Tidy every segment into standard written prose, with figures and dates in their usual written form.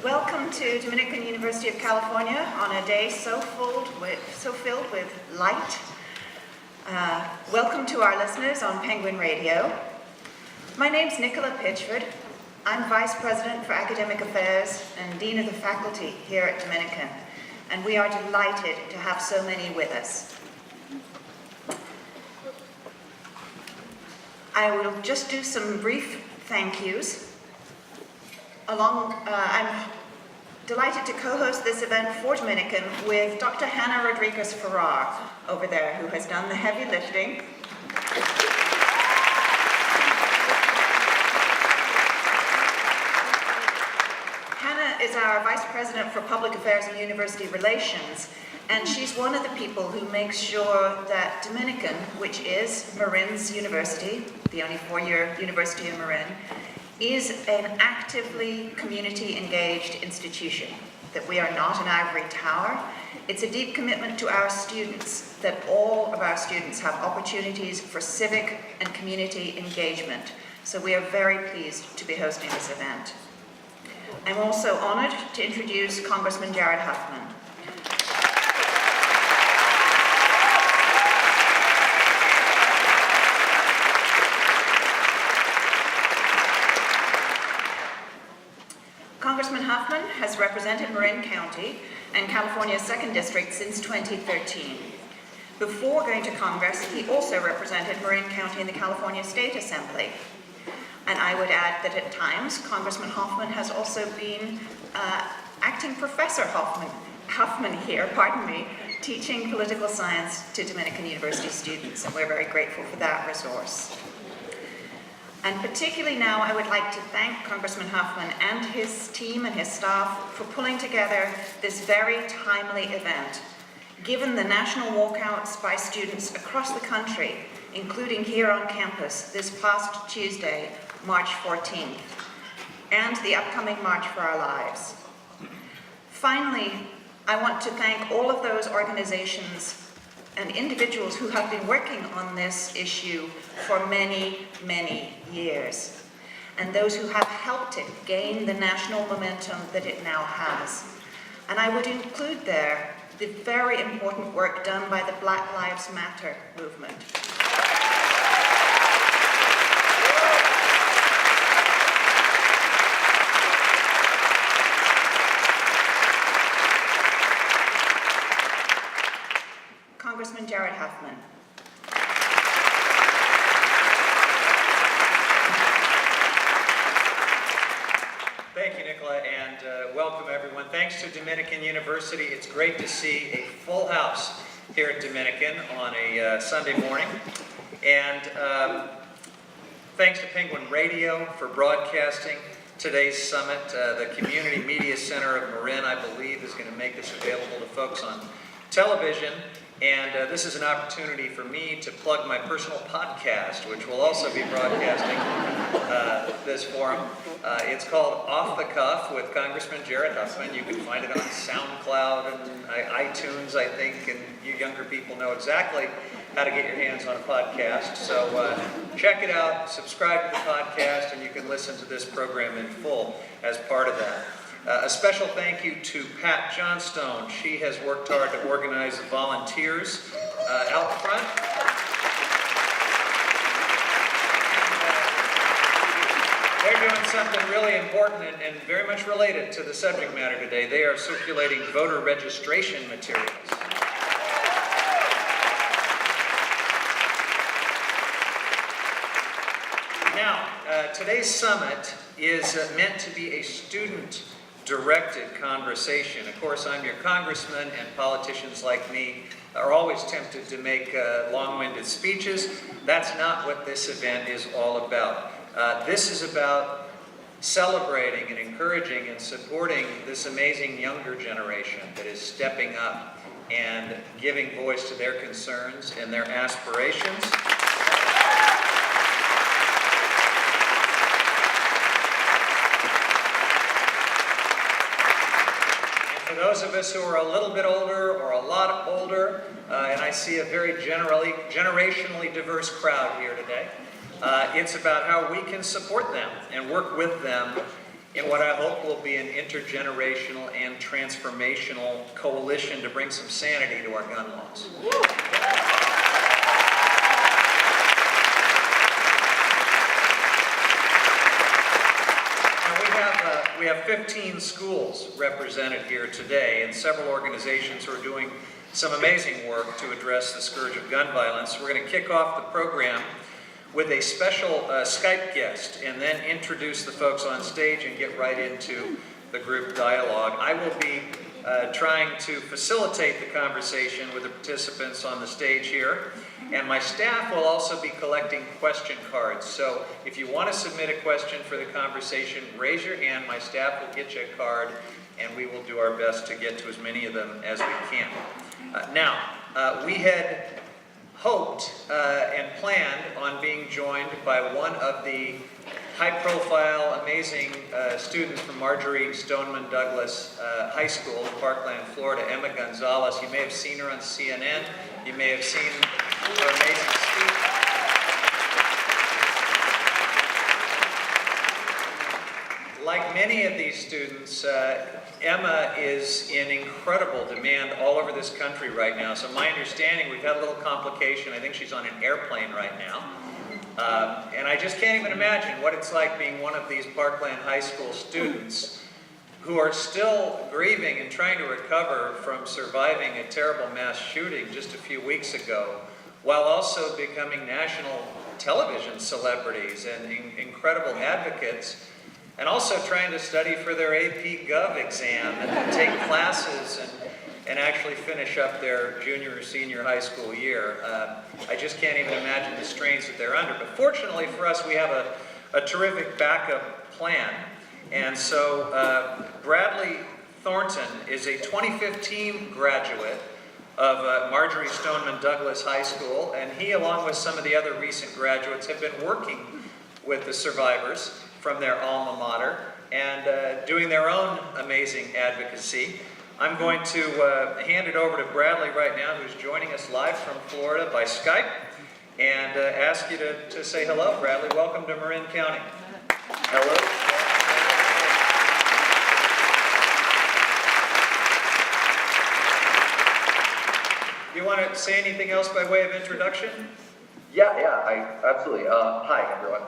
Welcome to Dominican University of California on a day so filled with light. Welcome to our listeners on Penguin Radio. My name's Nicola Pitchford. I'm Vice President for Academic Affairs and Dean of the Faculty here at Dominican, and we are delighted to have so many with us. I will just do some brief thank yous. I'm delighted to co-host this event for Dominican with Dr. Hannah Rodriguez-Farrar over there, who has done the heavy lifting. Hannah is our Vice President for Public Affairs and University Relations, and she's one of the people who makes sure that Dominican, which is Marin's university, the only four-year university in Marin, is an actively community-engaged institution, that we are not an ivory tower. It's a deep commitment to our students, that all of our students have opportunities for civic and community engagement. So we are very pleased to be hosting this event. I'm also honored to introduce Congressman Jared Huffman. Congressman Huffman has represented Marin County and California's 2nd District since 2013. Before going to Congress, he also represented Marin County in the California State Assembly. And I would add that at times, Congressman Huffman has also been acting Professor Huffman here, teaching political science to Dominican University students, and we're very grateful for that resource. And particularly now, I would like to thank Congressman Huffman and his team and his staff for pulling together this very timely event, given the national walkouts by students across the country, including here on campus this past Tuesday, March 14th, and the upcoming March for Our Lives. Finally, I want to thank all of those organizations and individuals who have been working on this issue for many, many years, and those who have helped it gain the national momentum that it now has. And I would include there the very important work done by the Black Lives Matter movement. Congressman Jared Huffman. Thank you, Nicola, and welcome everyone. Thanks to Dominican University. It's great to see a full house here at Dominican on a Sunday morning. And thanks to Penguin Radio for broadcasting today's summit. The Community Media Center of Marin, I believe, is going to make this available to folks on television. And this is an opportunity for me to plug my personal podcast, which will also be broadcasting this forum. It's called Off the Cuff with Congressman Jared Huffman. You can find it on SoundCloud and iTunes, I think, and you younger people know exactly how to get your hands on a podcast. So check it out, subscribe to the podcast, and you can listen to this program in full as part of that. A special thank you to Pat Johnstone. She has worked hard to organize the volunteers out front. They're doing something really important and very much related to the subject matter today. They are circulating voter registration materials. Now, today's summit is meant to be a student-directed conversation. Of course, I'm your congressman, and politicians like me are always tempted to make long-winded speeches. That's not what this event is all about. This is about celebrating and encouraging and supporting this amazing younger generation that is stepping up and giving voice to their concerns and their aspirations. For those of us who are a little bit older or a lot older, and I see a very generationally diverse crowd here today, it's about how we can support them and work with them in what I hope will be an intergenerational and transformational coalition to bring some sanity to our gun laws. We have 15 schools represented here today and several organizations who are doing some amazing work to address the scourge of gun violence. We're going to kick off the program with a special Skype guest and then introduce the folks on stage and get right into the group dialogue. I will be trying to facilitate the conversation with the participants on the stage here. And my staff will also be collecting question cards. So if you want to submit a question for the conversation, raise your hand. My staff will get you a card, and we will do our best to get to as many of them as we can. We had hoped and planned on being joined by one of the high-profile, amazing students from Marjorie Stoneman Douglas High School in Parkland, Florida, Emma Gonzalez. You may have seen her on CNN. You may have seen her amazing speech. Like many of these students, Emma is in incredible demand all over this country right now. So my understanding, we've had a little complication. I think she's on an airplane right now. And I just can't even imagine what it's like being one of these Parkland High School students who are still grieving and trying to recover from surviving a terrible mass shooting just a few weeks ago, while also becoming national television celebrities and incredible advocates, and also trying to study for their AP Gov exam and take classes and actually finish up their junior or senior high school year. I just can't even imagine the strains that they're under. But fortunately for us, we have a terrific backup plan. And so Bradley Thornton is a 2015 graduate of Marjorie Stoneman Douglas High School, and he, along with some of the other recent graduates, have been working with the survivors from their alma mater and doing their own amazing advocacy. I'm going to hand it over to Bradley right now, who's joining us live from Florida by Skype, and ask you to say hello. Bradley, welcome to Marin County. Hello. Do you want to say anything else by way of introduction? Absolutely. Hi, everyone.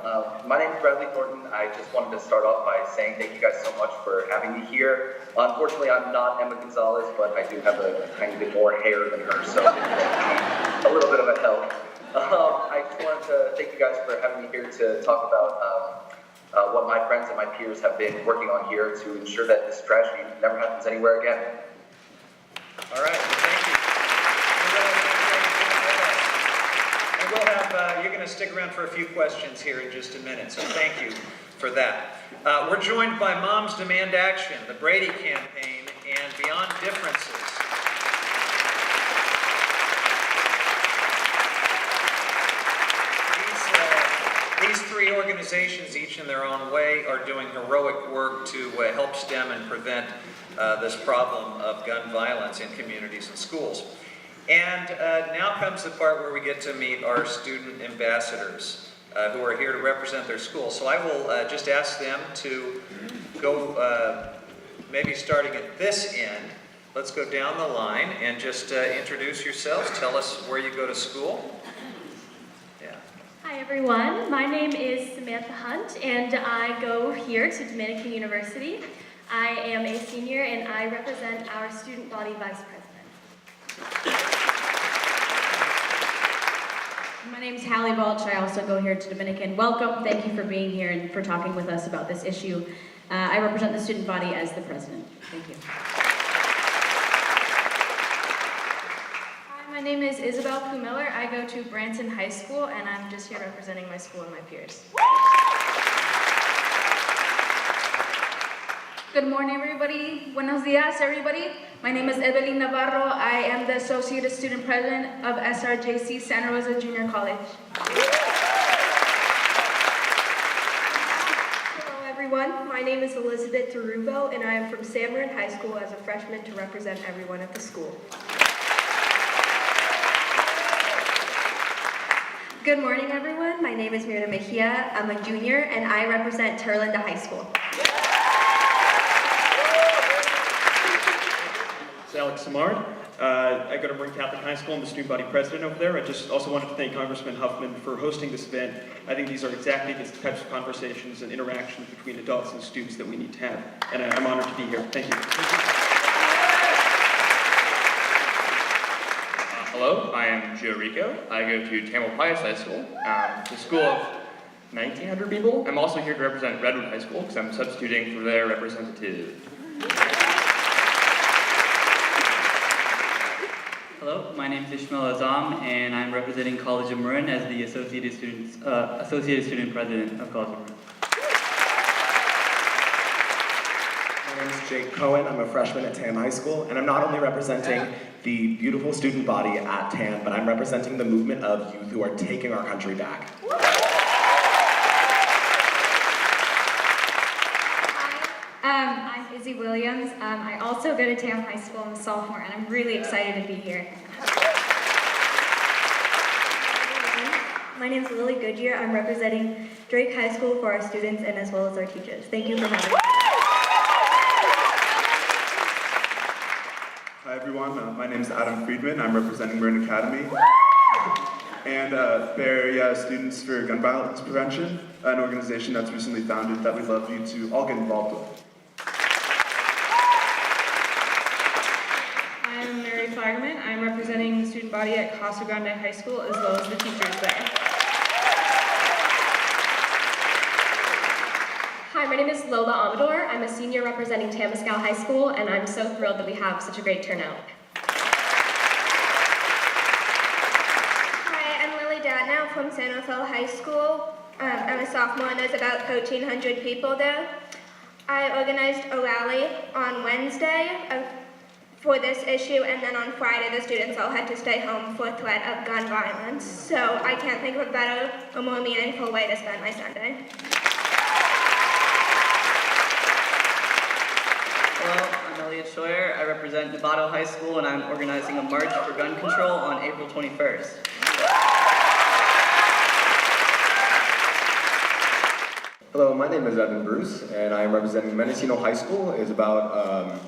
My name is Bradley Thornton. I just wanted to start off by saying thank you guys so much for having me here. Unfortunately, I'm not Emma Gonzalez, but I do have a tiny bit more hair than her, so it's a little bit of a help. I just wanted to thank you guys for having me here to talk about what my friends and my peers have been working on here to ensure that this tragedy never happens anywhere again. All right, thank you. You're going to stick around for a few questions here in just a minute, so thank you for that. We're joined by Moms Demand Action, the Brady Campaign, and Beyond Differences. organizations, each in their own way, are doing heroic work to help stem and prevent this problem of gun violence in communities and schools. And now comes the part where we get to meet our student ambassadors who are here to represent their school. So I will just ask them to go, maybe starting at this end, let's go down the line and just introduce yourselves. Tell us where you go to school. Yeah. Hi everyone, my name is Samantha Hunt and I go here to Dominican University. I am a senior and I represent our student body vice president. My name is Hallie Balch. I also go here to Dominican. Welcome. Thank you for being here and for talking with us about this issue. I represent the student body as the president. Thank you. Hi, my name is Isabel Kumiller. I go to Branson High School, and I'm just here representing my school and my peers. Good morning, everybody. Buenos dias, everybody. My name is Evelyn Navarro. I am the Associate Student President of SRJC Santa Rosa Junior College. Hello, everyone. My name is Elizabeth Tarubo, and I am from Marin High School as a freshman to represent everyone at the school. Good morning, everyone. My name is Marin Mejia. I'm a junior, and I represent Terlinda High School. It's Alex Samard. I go to Marin Catholic High School. I'm the student body president over there. I just also wanted to thank Congressman Huffman for hosting this event. I think these are exactly the types of conversations and interactions between adults and students that we need to have. And I'm honored to be here. Thank you. Hello, I am Joe Rico. I go to Tamalpais High School, the school of 1,900 people. I'm also here to represent Redwood High School because I'm substituting for their representative. Hello, my name is Ishmael Azam, and I'm representing College of Marin as the Associated Student President of College of Marin. My name is Jake Cohen. I'm a freshman at TAM High School, and I'm not only representing the beautiful student body at TAM, but I'm representing the movement of youth who are taking our country back. I'm Izzy Williams. I also go to TAM High School. I'm a sophomore, and I'm really excited to be here. My name is Lily Goodyear. I'm representing Drake High School for our students and as well as our teachers. Thank you for having me. Hi everyone, my name is Adam Friedman. I'm representing Marin Academy. And they're Students for Gun Violence Prevention, an organization that's recently founded that we'd love you to all get involved with. I'm Mary Flagman. I'm representing the student body at Casa Grande High School as well as the teachers there. Hi, my name is Lola Amador. I'm a senior representing Tamascal High School, and I'm so thrilled that we have such a great turnout. Hi, I'm Lily Datnow from San Rafael High School. I'm a sophomore, and there's about 1,300 people there. I organized a rally on Wednesday for this issue, and then on Friday the students all had to stay home for threat of gun violence. So I can't think of a better or more meaningful way to spend my Sunday. Hello, I'm Elliot Scheuer. I represent Novato High School, and I'm organizing a march for gun control on April 21st. Hello, my name is Evan Bruce, and I am representing Mendocino High School. It's about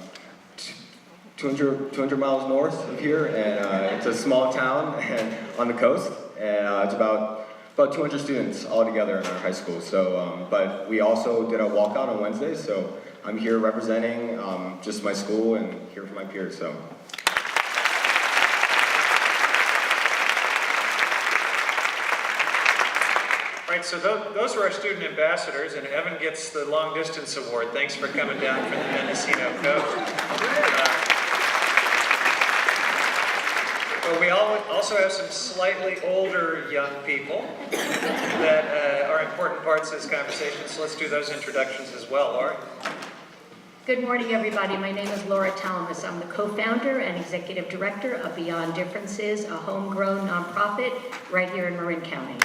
200 miles north of here, and it's a small town and on the coast, and it's about 200 students all together in our high school. So, but we also did a walkout on Wednesday, so I'm here representing just my school and here for my peers. So. Right, so those are our student ambassadors, and Evan gets the long distance award. Thanks for coming down from the Mendocino coast. But we also have some slightly older young people that are important parts of this conversation, so let's do those introductions as well. Laura? Good morning, everybody. My name is Laura Talamas. I'm the co-founder and executive director of Beyond Differences, a homegrown nonprofit right here in Marin County.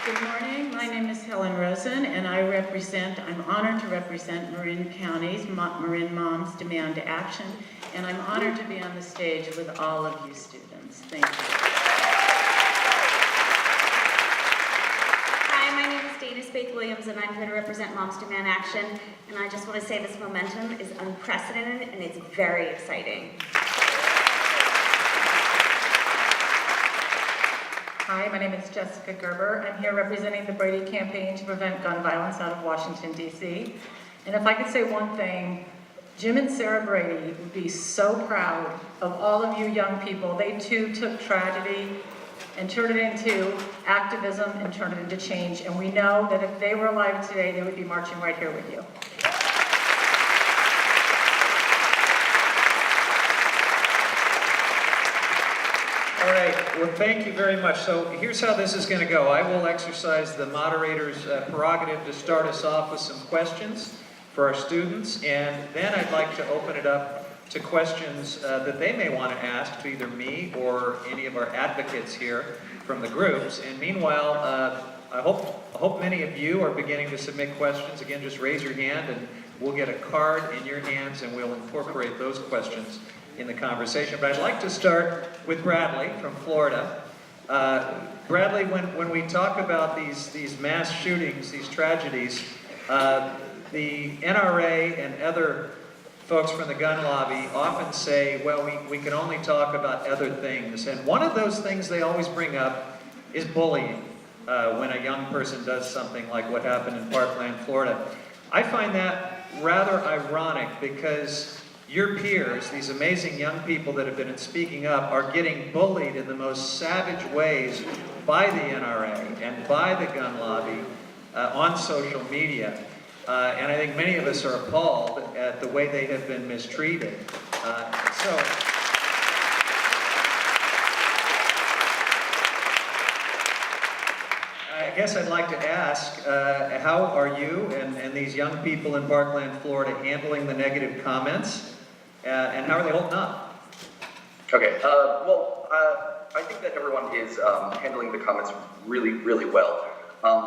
Good morning. My name is Helen Rosen, and I'm honored to represent Marin County's Marin Moms Demand Action, and I'm honored to be on the stage with all of you students. Thank you. Hi, my name is Dana Spaeth-Williams, and I'm here to represent Moms Demand Action, and I just want to say this momentum is unprecedented, and it's very exciting. Hi, my name is Jessica Gerber. I'm here representing the Brady Campaign to Prevent Gun Violence out of Washington, D.C. And if I could say one thing, Jim and Sarah Brady would be so proud of all of you young people. They too took tragedy and turned it into activism and turned it into change. And we know that if they were alive today, they would be marching right here with you. All right, well, thank you very much. So here's how this is going to go. I will exercise the moderator's prerogative to start us off with some questions for our students, and then I'd like to open it up to questions that they may want to ask to either me or any of our advocates here from the groups. And meanwhile, I hope many of you are beginning to submit questions. Again, just raise your hand and we'll get a card in your hands and we'll incorporate those questions in the conversation. But I'd like to start with Bradley from Florida. Bradley, when we talk about these mass shootings, these tragedies, the NRA and other folks from the gun lobby often say, well, we can only talk about other things. And one of those things they always bring up is bullying when a young person does something like what happened in Parkland, Florida. I find that rather ironic because your peers, these amazing young people that have been speaking up, are getting bullied in the most savage ways by the NRA and by the gun lobby on social media. And I think many of us are appalled at the way they have been mistreated. I guess I'd like to ask, how are you and these young people in Parkland, Florida handling the negative comments? And how are they holding up? Okay, I think that everyone is handling the comments really, really well.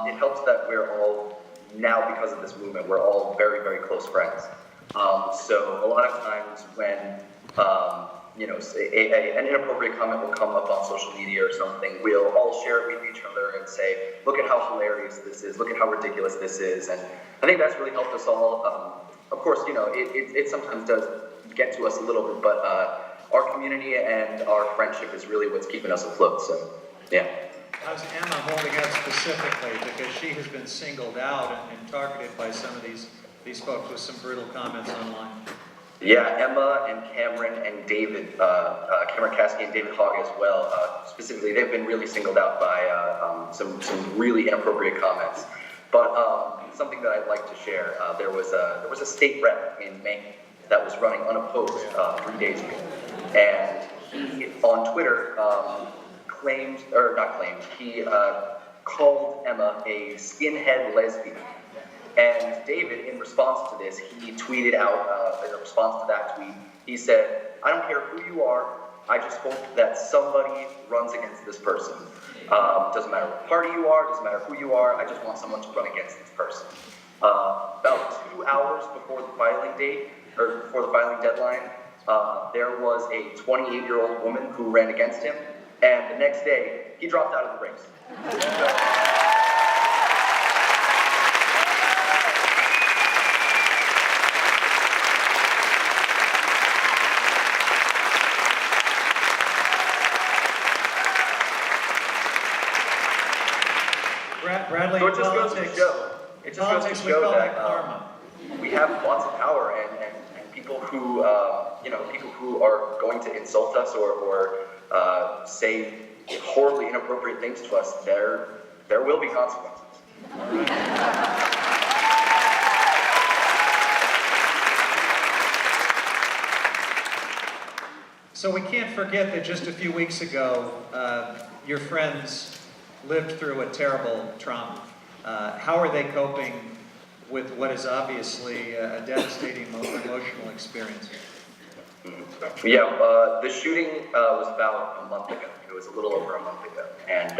It helps that we're all, now because of this movement, we're all very, very close friends. So a lot of times when, an inappropriate comment will come up on social media or something, we'll all share it with each other and say, look at how hilarious this is, look at how ridiculous this is. And I think that's really helped us all. Of course, it sometimes does get to us a little bit, but our community and our friendship is really what's keeping us afloat, so yeah. How's Emma holding up specifically, because she has been singled out and targeted by some of these folks with some brutal comments online? Yeah, Emma and Cameron and David, Cameron Caskey and David Hogg as well, specifically, they've been really singled out by some really inappropriate comments. But something that I'd like to share, there was a state rep in Maine that was running unopposed 3 days ago. And he, on Twitter, he called Emma a skinhead lesbian. And David, in response to this, he tweeted out, in response to that tweet, he said, I don't care who you are, I just hope that somebody runs against this person. Doesn't matter what party you are, doesn't matter who you are, I just want someone to run against this person. About 2 hours before the filing date, or before the filing deadline, there was a 28-year-old woman who ran against him, and the next day, he dropped out of the race. Bradley, so it just goes to show. It just goes to show that we have lots of power, and people who people who are going to insult us or say horribly inappropriate things to us, there will be consequences. So we can't forget that just a few weeks ago, your friends lived through a terrible trauma. How are they coping with what is obviously a devastating emotional experience? Yeah, the shooting was about a month ago. It was a little over a month ago, and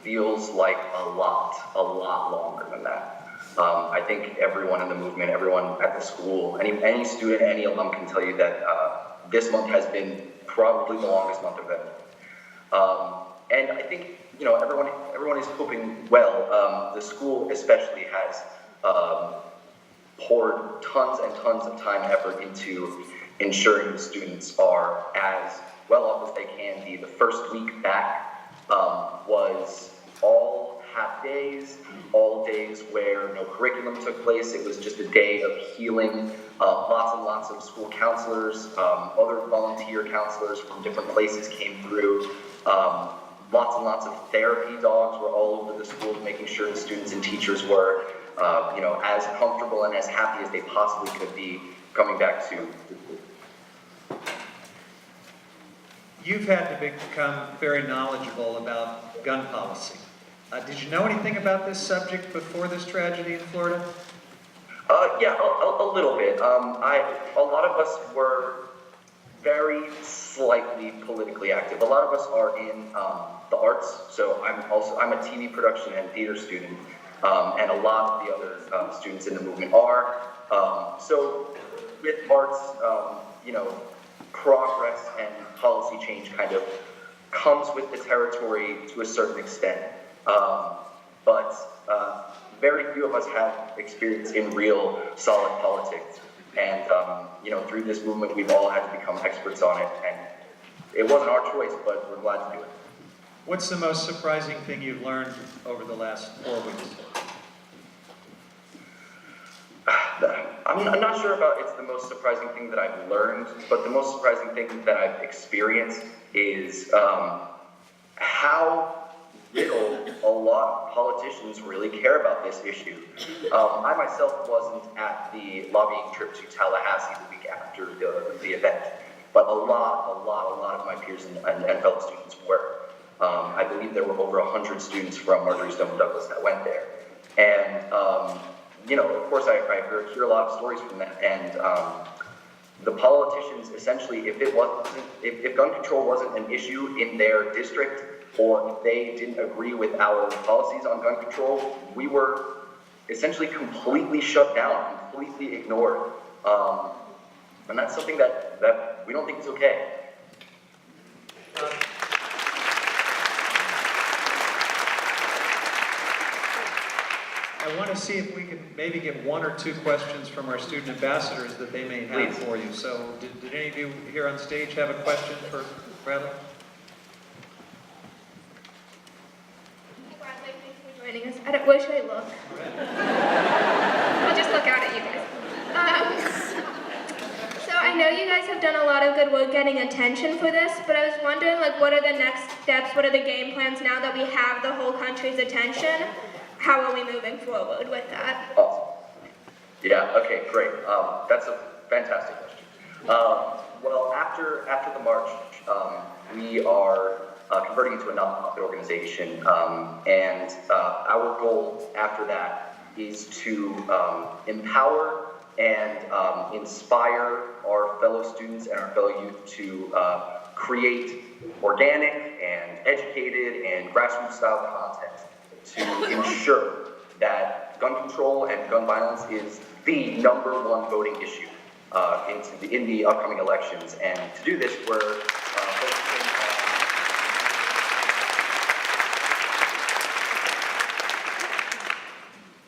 feels like a lot longer than that. I think everyone in the movement, everyone at the school, any student, any alum can tell you that this month has been probably the longest month of them. And I think, you know, everyone is coping well. The school especially has poured tons and tons of time and effort into ensuring the students are as well off as they can be. The first week back was all half days, all days where no curriculum took place. It was just a day of healing. Lots and lots of school counselors, other volunteer counselors from different places came through. Lots and lots of therapy dogs were all over the school, making sure the students and teachers were, you know, as comfortable and as happy as they possibly could be coming back to the school. You've had to become very knowledgeable about gun policy. Did you know anything about this subject before this tragedy in Florida? Yeah, a little bit. A lot of us were very slightly politically active. A lot of us are in the arts, so I'm a TV production and theater student, and a lot of the other students in the movement are. So with arts, you know, progress and policy change kind of comes with the territory to a certain extent. But very few of us have experience in real solid politics. And, you know, through this movement, we've all had to become experts on it. And it wasn't our choice, but we're glad to do it. What's the most surprising thing you've learned over the last 4 weeks? I'm not sure about it's the most surprising thing that I've learned, but the most surprising thing that I've experienced is how little a lot of politicians really care about this issue. I myself wasn't at the lobbying trip to Tallahassee the week after the event, but a lot of my peers and fellow students were. I believe there were over 100 students from Marjory-Stoneman Douglas that went there. And, you know, of course, I hear a lot of stories from that. And the politicians, essentially, if gun control wasn't an issue in their district, or if they didn't agree with our policies on gun control, we were essentially completely shut down, completely ignored. And that's something that we don't think is okay. I want to see if we can maybe get 1 or 2 questions from our student ambassadors that they may have for you. So did any of you here on stage have a question for Bradley? Bradley, thanks for joining us. Where should I look? I'll just look out at you guys. So I know you guys have done a lot of good work getting attention for this, but I was wondering, like, what are the next steps? What are the game plans now that we have the whole country's attention? How are we moving forward with that? Awesome. Yeah, okay, great. That's a fantastic question. Well, after the march, we are converting into a nonprofit organization, and our goal after that is to empower and inspire our fellow students and our fellow youth to create organic and educated and grassroots style content to ensure that gun control and gun violence is the #1 voting issue in the upcoming elections. And to do this, we're focusing on...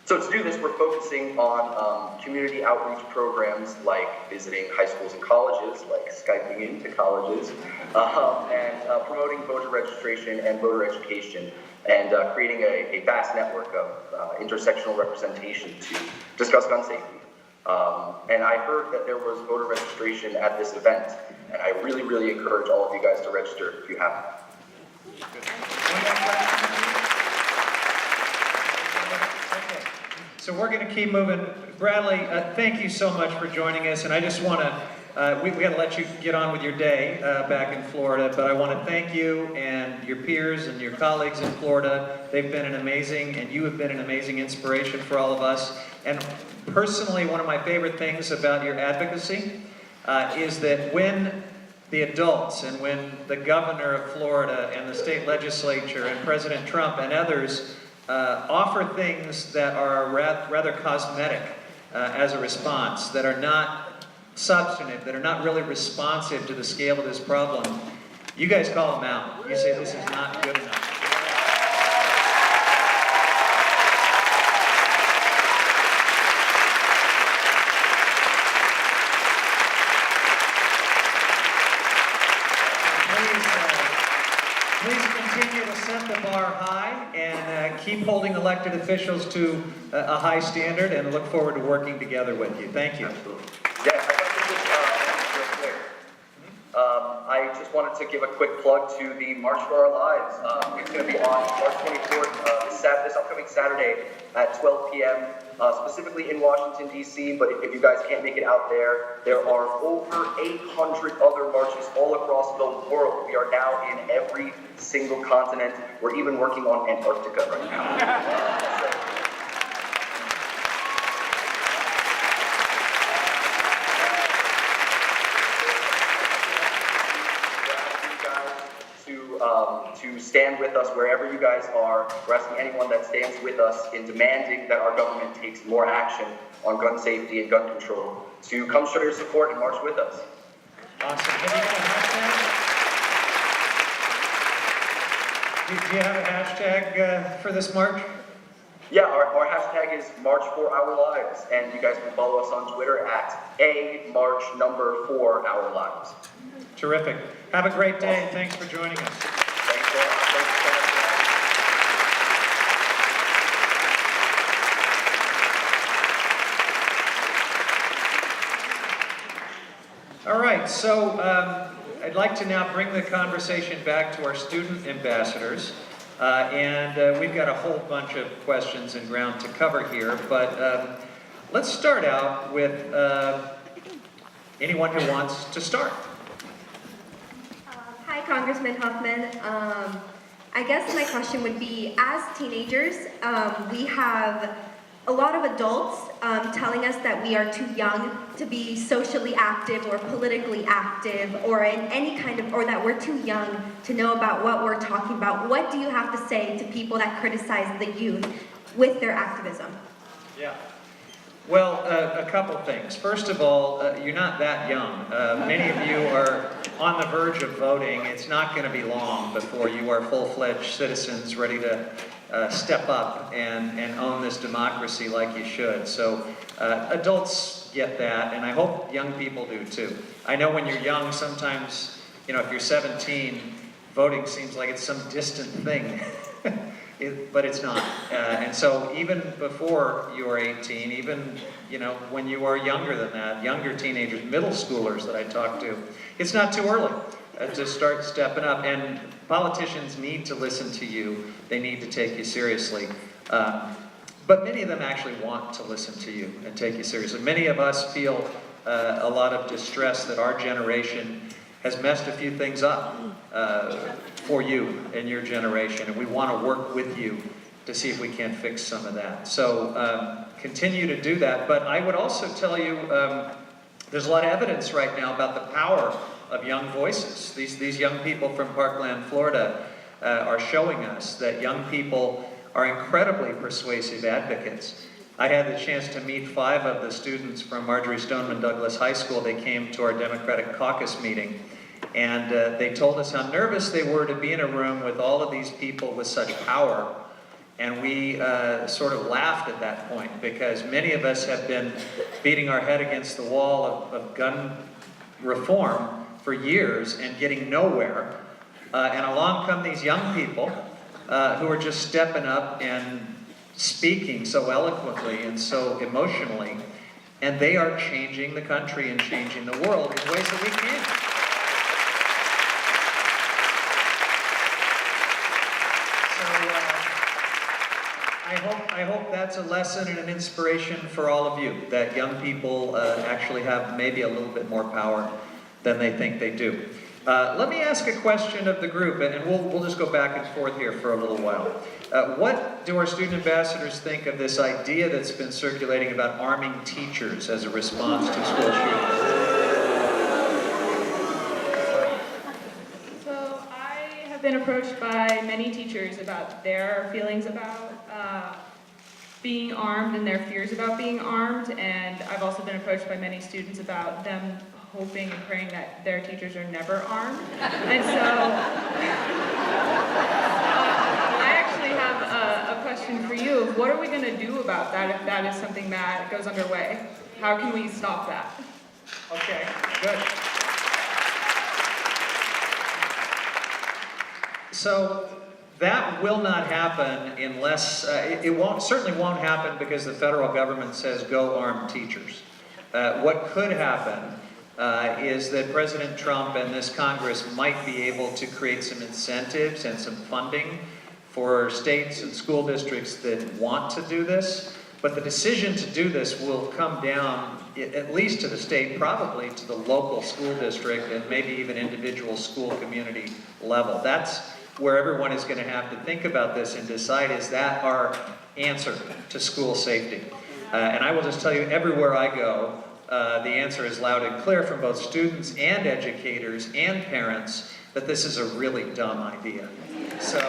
So to do this, we're focusing on community outreach programs like visiting high schools and colleges, like Skyping into colleges, and promoting voter registration and voter education, and creating a vast network of intersectional representation to discuss gun safety. And I heard that there was voter registration at this event, and I really, really encourage all of you guys to register if you haven't. So we're going to keep moving. Bradley, thank you so much for joining us, and I just want to, we got to let you get on with your day back in Florida, but I want to thank you and your peers and your colleagues in Florida. They've been an amazing, and you have been an amazing inspiration for all of us. And personally, one of my favorite things about your advocacy is that when the adults, and when the governor of Florida and the state legislature and President Trump and others offer things that are rather cosmetic as a response, that are not substantive, that are not really responsive to the scale of this problem, you guys call them out. You say this is not good enough. Please continue to set the bar high and keep holding elected officials to a high standard, and look forward to working together with you. Thank you. Yeah, I'd like to just real quick. I just wanted to give a quick plug to the March for Our Lives. It's going to be on March 24th, this upcoming Saturday at 12 p.m., specifically in Washington, D.C., but if you guys can't make it out there, there are over 800 other marches all across the world. We are now in every single continent. We're even working on Antarctica right now. To stand with us wherever you guys are. We're asking anyone that stands with us in demanding that our government takes more action on gun safety and gun control to come show your support and march with us. Awesome. Have you got a hashtag? Do you have a hashtag for this march? Yeah, our hashtag is March for Our Lives, and you guys can follow us on Twitter at @march4OurLives. Terrific. Have a great day, and thanks for joining us. All right, so I'd like to now bring the conversation back to our student ambassadors. We've got a whole bunch of questions and ground to cover here, but let's start out with anyone who wants to start. Hi, Congressman Huffman. I guess my question would be, as teenagers, we have a lot of adults telling us that we are too young to be socially active or politically active or in any kind of, or that we're too young to know about what we're talking about. What do you have to say to people that criticize the youth with their activism? Yeah. Well, a couple things. First of all, you're not that young. Many of you are on the verge of voting. It's not going to be long before you are full-fledged citizens ready to step up and own this democracy like you should. So adults get that, and I hope young people do too. I know when you're young, sometimes, you know, if you're 17, voting seems like it's some distant thing. But it's not. And so even before you are 18, even, you know, when you are younger than that, younger teenagers, middle schoolers that I talk to, it's not too early to start stepping up. And politicians need to listen to you. They need to take you seriously. But many of them actually want to listen to you and take you seriously. Many of us feel a lot of distress that our generation has messed a few things up for you and your generation, and we want to work with you to see if we can't fix some of that. So continue to do that, but I would also tell you there's a lot of evidence right now about the power of young voices. These young people from Parkland, Florida are showing us that young people are incredibly persuasive advocates. I had the chance to meet 5 of the students from Marjorie Stoneman Douglas High School. They came to our Democratic Caucus meeting, and they told us how nervous they were to be in a room with all of these people with such power. And we sort of laughed at that point, because many of us have been beating our head against the wall of gun reform for years and getting nowhere. And along come these young people who are just stepping up and speaking so eloquently and so emotionally, and they are changing the country and changing the world in ways that we can't. So I hope that's a lesson and an inspiration for all of you, that young people actually have maybe a little bit more power than they think they do. Let me ask a question of the group, and we'll just go back and forth here for a little while. What do our student ambassadors think of this idea that's been circulating about arming teachers as a response to school shootings? been approached by many teachers about their feelings about being armed and their fears about being armed, and I've also been approached by many students about them hoping and praying that their teachers are never armed. And so I actually have a question for you. What are we going to do about that if that is something that goes underway? How can we stop that? Okay, good. So that will not happen unless, certainly won't happen because the federal government says go arm teachers. What could happen is that President Trump and this Congress might be able to create some incentives and some funding for states and school districts that want to do this. But the decision to do this will come down, at least to the state, probably to the local school district and maybe even individual school community level. That's where everyone is going to have to think about this and decide, is that our answer to school safety? And I will just tell you, everywhere I go, the answer is loud and clear from both students and educators and parents that this is a really dumb idea. So.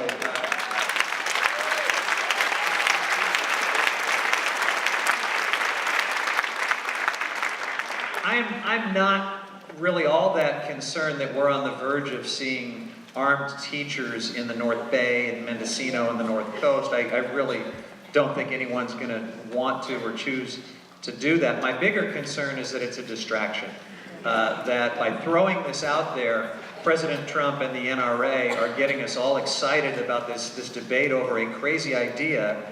I'm not really all that concerned that we're on the verge of seeing armed teachers in the North Bay and Mendocino and the North Coast. I really don't think anyone's going to want to or choose to do that. My bigger concern is that it's a distraction. That by throwing this out there, President Trump and the NRA are getting us all excited about this debate over a crazy idea,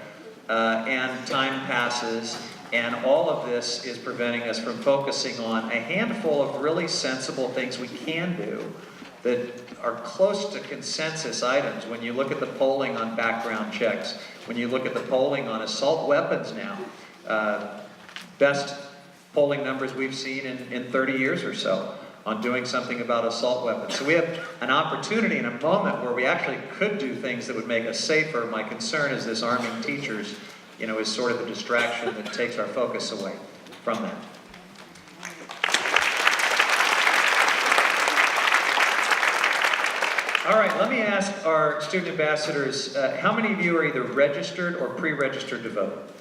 and time passes, and all of this is preventing us from focusing on a handful of really sensible things we can do that are close to consensus items. When you look at the polling on background checks, when you look at the polling on assault weapons now, best polling numbers we've seen in 30 years or so on doing something about assault weapons. So we have an opportunity in a moment where we actually could do things that would make us safer. My concern is this arming teachers, is sort of the distraction that takes our focus away from that. All right, let me ask our student ambassadors, how many of you are either registered or pre-registered to vote?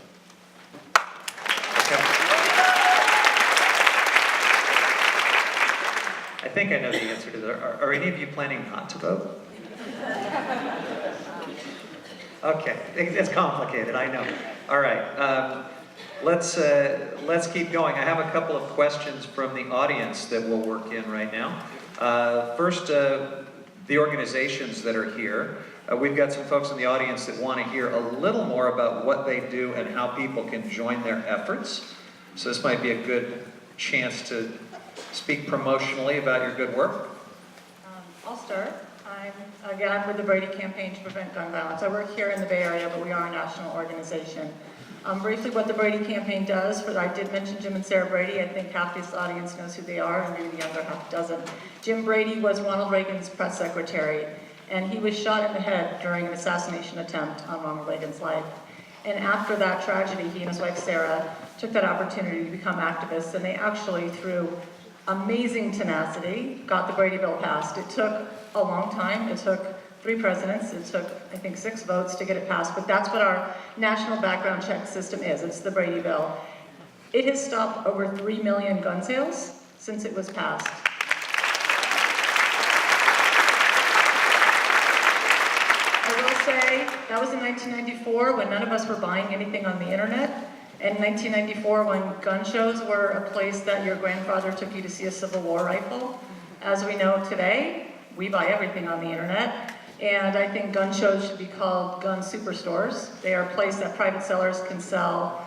Okay. I think I know the answer to that. Are any of you planning not to vote? Okay, it's complicated, I know. All right, let's keep going. I have a couple of questions from the audience that we'll work in right now. First, the organizations that are here. We've got some folks in the audience that want to hear a little more about what they do and how people can join their efforts. So this might be a good chance to speak promotionally about your good work. I'll start. I'm with the Brady Campaign to Prevent Gun Violence. I work here in the Bay Area, but we are a national organization. Briefly, what the Brady Campaign does, I did mention Jim and Sarah Brady. I think half this audience knows who they are, and maybe the other half doesn't. Jim Brady was Ronald Reagan's press secretary, and he was shot in the head during an assassination attempt on Ronald Reagan's life. And after that tragedy, he and his wife Sarah took that opportunity to become activists, and they actually, through amazing tenacity, got the Brady Bill passed. It took a long time. It took 3 presidents. It took, I think, 6 votes to get it passed. But that's what our national background check system is. It's the Brady Bill. It has stopped over 3 million gun sales since it was passed. I will say, that was in 1994 when none of us were buying anything on the internet. In 1994, when gun shows were a place that your grandfather took you to see a Civil War rifle. As we know today, we buy everything on the internet. And I think gun shows should be called gun superstores. They are a place that private sellers can sell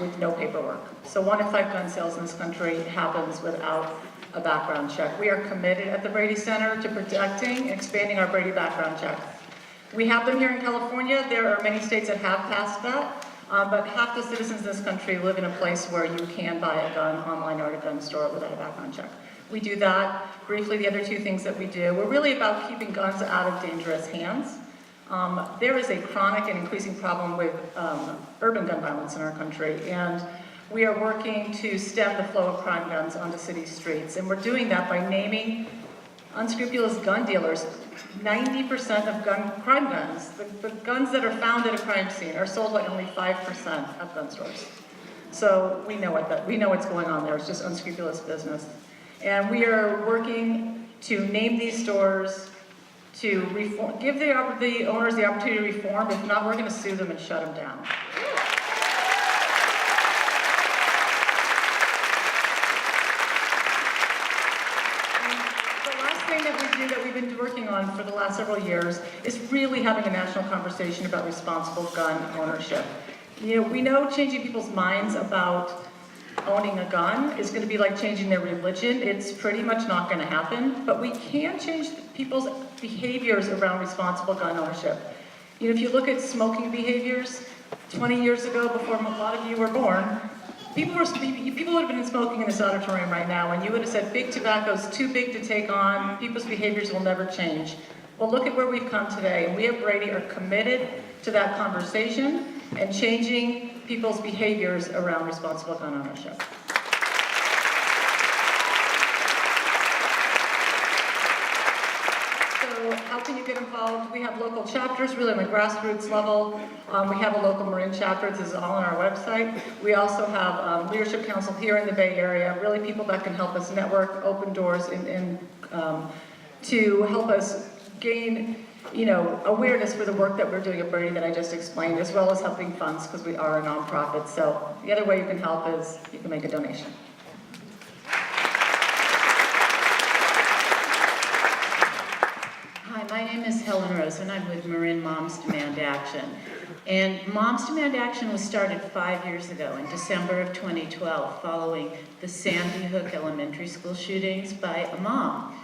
with no paperwork. So 1 in 5 gun sales in this country happens without a background check. We are committed at the Brady Center to protecting and expanding our Brady background check. We have them here in California. There are many states that have passed that. But half the citizens in this country live in a place where you can buy a gun online or at a gun store without a background check. We do that. Briefly, the other 2 things that we do, we're really about keeping guns out of dangerous hands. There is a chronic and increasing problem with urban gun violence in our country, and we are working to stem the flow of crime guns onto city streets. And we're doing that by naming unscrupulous gun dealers. 90% of crime guns, the guns that are found at a crime scene are sold by only 5% of gun stores. So we know what's going on there. It's just unscrupulous business. And we are working to name these stores, to reform, give the owners the opportunity to reform. If not, we're going to sue them and shut them down. That we've been working on for the last several years is really having a national conversation about responsible gun ownership. You know, we know changing people's minds about owning a gun is going to be like changing their religion. It's pretty much not going to happen, but we can change people's behaviors around responsible gun ownership. You know, if you look at smoking behaviors, 20 years ago, before a lot of you were born, people would have been smoking in this auditorium right now, and you would have said, big tobacco's too big to take on, people's behaviors will never change. Well, look at where we've come today, and we at Brady are committed to that conversation and changing people's behaviors around responsible gun ownership. So how can you get involved? We have local chapters, really on the grassroots level. We have a local Marin chapter. This is all on our website. We also have Leadership Council here in the Bay Area, really people that can help us network, open doors, and to help us gain, you know, awareness for the work that we're doing at Brady that I just explained, as well as helping funds, because we are a nonprofit. So the other way you can help is you can make a donation. Hi, my name is Helen Rose, and I'm with Marin Moms Demand Action. And Moms Demand Action was started 5 years ago in December of 2012, following the Sandy Hook Elementary School shootings by a mom,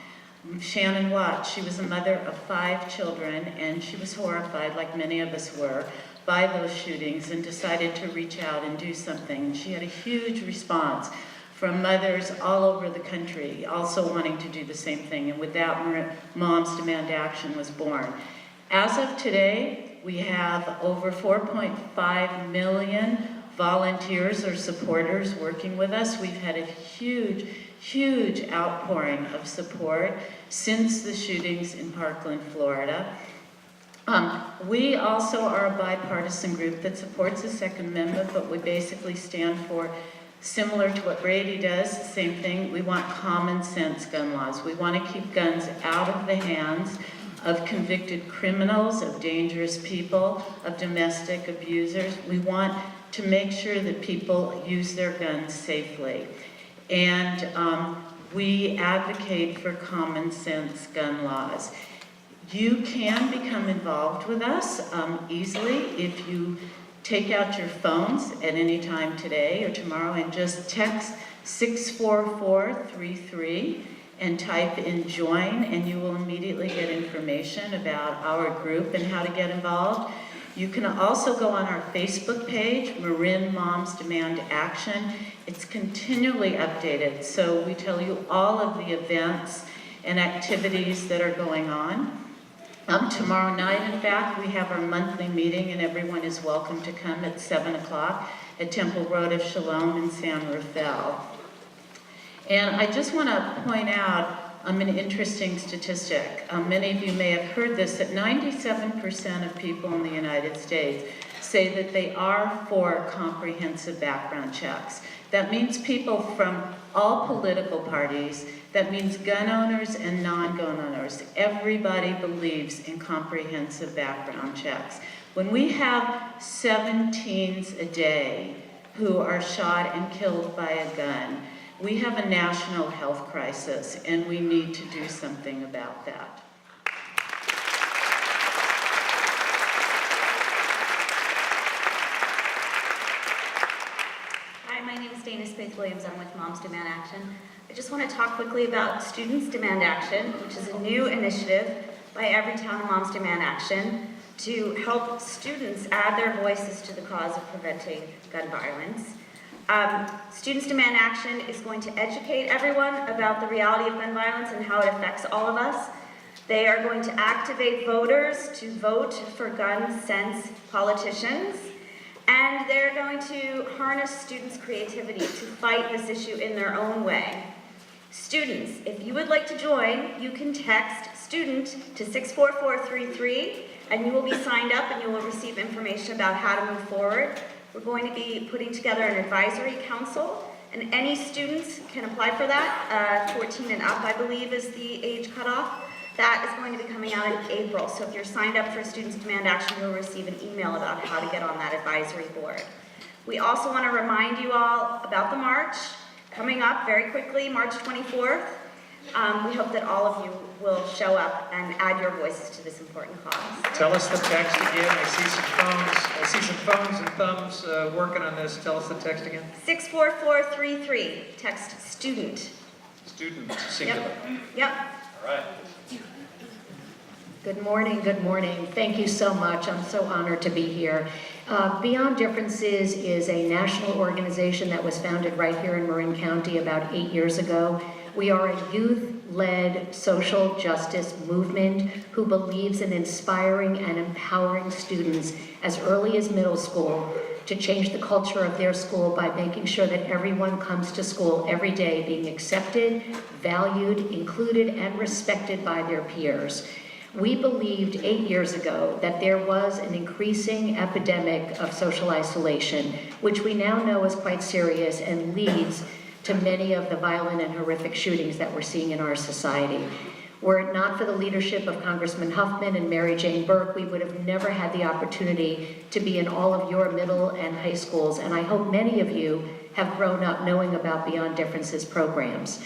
Shannon Watts. She was a mother of 5 children, and she was horrified, like many of us were, by those shootings, and decided to reach out and do something. She had a huge response from mothers all over the country, also wanting to do the same thing. And with that, Moms Demand Action was born. As of today, we have over 4.5 million volunteers or supporters working with us. We've had a huge outpouring of support since the shootings in Parkland, Florida. We also are a bipartisan group that supports the Second Amendment, but we basically stand for, similar to what Brady does, the same thing. We want common sense gun laws. We want to keep guns out of the hands of convicted criminals, of dangerous people, of domestic abusers. We want to make sure that people use their guns safely. And we advocate for common sense gun laws. You can become involved with us easily if you take out your phones at any time today or tomorrow and just text 64433 and type in join, and you will immediately get information about our group and how to get involved. You can also go on our Facebook page, Marin Moms Demand Action. It's continually updated, so we tell you all of the events and activities that are going on. Tomorrow night, in fact, we have our monthly meeting, and everyone is welcome to come at 7 o'clock at Temple Road of Shalom in San Rafael. And I just want to point out an interesting statistic. Many of you may have heard this, that 97% of people in the United States say that they are for comprehensive background checks. That means people from all political parties. That means gun owners and non-gun owners. Everybody believes in comprehensive background checks. When we have 7 teens a day who are shot and killed by a gun, we have a national health crisis, and we need to do something about that. Hi, my name is Dana Spaeth-Williams. I'm with Moms Demand Action. I just want to talk quickly about Students Demand Action, which is a new initiative by Everytown Moms Demand Action to help students add their voices to the cause of preventing gun violence. Students Demand Action is going to educate everyone about the reality of gun violence and how it affects all of us. They are going to activate voters to vote for gun-sense politicians. And they're going to harness students' creativity to fight this issue in their own way. Students, if you would like to join, you can text STUDENT to 64433 and you will be signed up and you will receive information about how to move forward. We're going to be putting together an advisory council, and any students can apply for that. 14 and up, I believe, is the age cutoff. That is going to be coming out in April. So if you're signed up for Students Demand Action, you'll receive an email about how to get on that advisory board. We also want to remind you all about the march coming up very quickly, March 24th. We hope that all of you will show up and add your voices to this important cause. Tell us the text again. I see some phones and thumbs working on this. Tell us the text again. 64433. Text STUDENT. Student, singular. Yep. All right. Good morning, good morning. Thank you so much. I'm so honored to be here. Beyond Differences is a national organization that was founded right here in Marin County about 8 years ago. We are a youth-led social justice movement who believes in inspiring and empowering students as early as middle school to change the culture of their school by making sure that everyone comes to school every day being accepted, valued, included, and respected by their peers. We believed 8 years ago that there was an increasing epidemic of social isolation, which we now know is quite serious and leads to many of the violent and horrific shootings that we're seeing in our society. Were it not for the leadership of Congressman Huffman and Mary Jane Burke, we would have never had the opportunity to be in all of your middle and high schools, and I hope many of you have grown up knowing about Beyond Differences programs.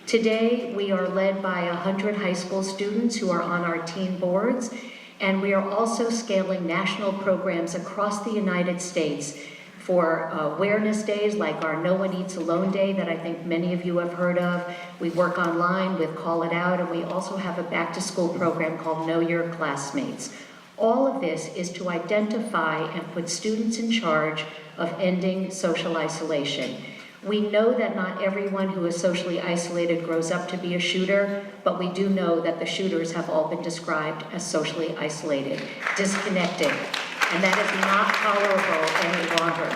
Today, we are led by 100 high school students who are on our teen boards, and we are also scaling national programs across the United States for awareness days like our No One Eats Alone Day that I think many of you have heard of. We work online with Call It Out, and we also have a back-to-school program called Know Your Classmates. All of this is to identify and put students in charge of ending social isolation. We know that not everyone who is socially isolated grows up to be a shooter, but we do know that the shooters have all been described as socially isolated, disconnected, and that is not tolerable any longer.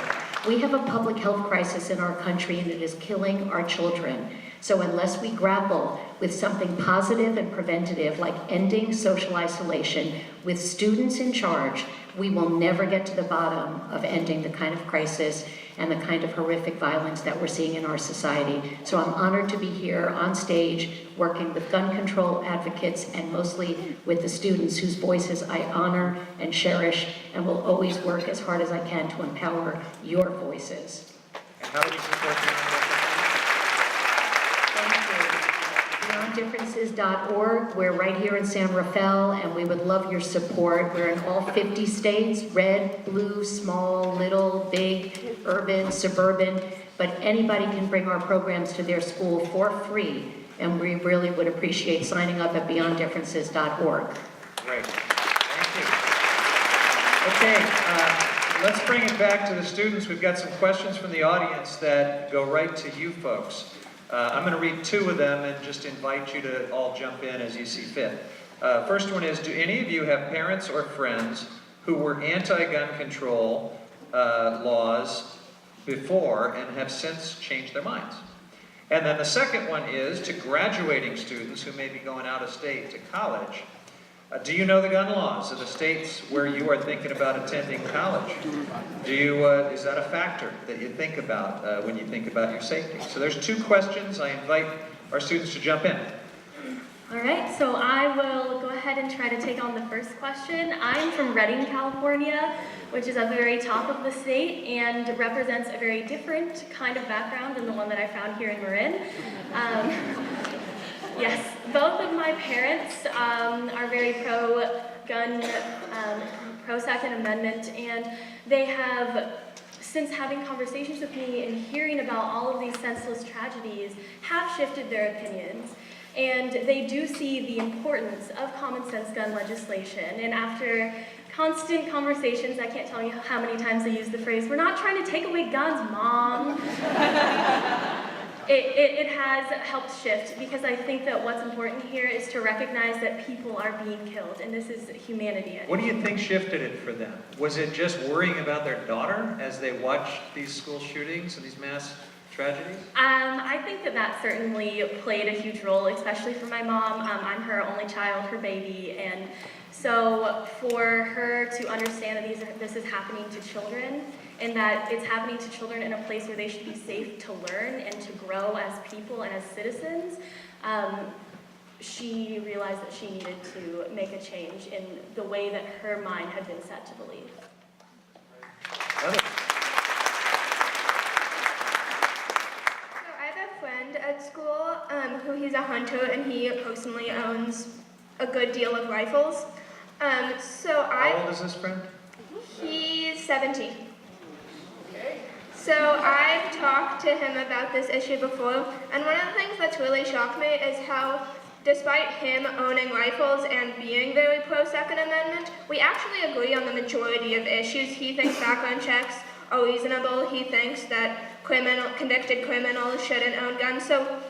We have a public health crisis in our country, and it is killing our children. So unless we grapple with something positive and preventative like ending social isolation with students in charge, we will never get to the bottom of ending the kind of crisis and the kind of horrific violence that we're seeing in our society. So I'm honored to be here on stage working with gun control advocates and mostly with the students whose voices I honor and cherish and will always work as hard as I can to empower your voices. And how do we support you? BeyondDifferences.org. We're right here in San Rafael, and we would love your support. We're in all 50 states, red, blue, small, little, big, urban, suburban, but anybody can bring our programs to their school for free, and we really would appreciate signing up at BeyondDifferences.org. Great. Thank you. Okay, let's bring it back to the students. We've got some questions from the audience that go right to you folks. I'm going to read two of them and just invite you to all jump in as you see fit. First one is, do any of you have parents or friends who were anti-gun control laws before and have since changed their minds? And then the second one is to graduating students who may be going out of state to college. Do you know the gun laws of the states where you are thinking about attending college? Is that a factor that you think about when you think about your safety? So there's two questions. I invite our students to jump in. All right, so I will go ahead and try to take on the first question. I'm from Redding, California, which is at the very top of the state and represents a very different kind of background than the one that I found here in Marin. Yes, both of my parents are very pro-gun, pro-Second Amendment, and they have, since having conversations with me and hearing about all of these senseless tragedies, have shifted their opinions. And they do see the importance of common sense gun legislation. And after constant conversations, I can't tell you how many times they use the phrase, "We're not trying to take away guns, Mom." It has helped shift, because I think that what's important here is to recognize that people are being killed, and this is humanity. What do you think shifted it for them? Was it just worrying about their daughter as they watched these school shootings and these mass tragedies? I think that certainly played a huge role, especially for my mom. I'm her only child, her baby, and so for her to understand that this is happening to children, and that it's happening to children in a place where they should be safe to learn and to grow as people and as citizens, she realized that she needed to make a change in the way that her mind had been set to believe. Friend at school who he's a hunter and he personally owns a good deal of rifles. How old is this friend? He's 17. So I've talked to him about this issue before, and one of the things that's really shocked me is how, despite him owning rifles and being very pro-Second Amendment, we actually agree on the majority of issues. He thinks background checks are reasonable. He thinks that convicted criminals shouldn't own guns. So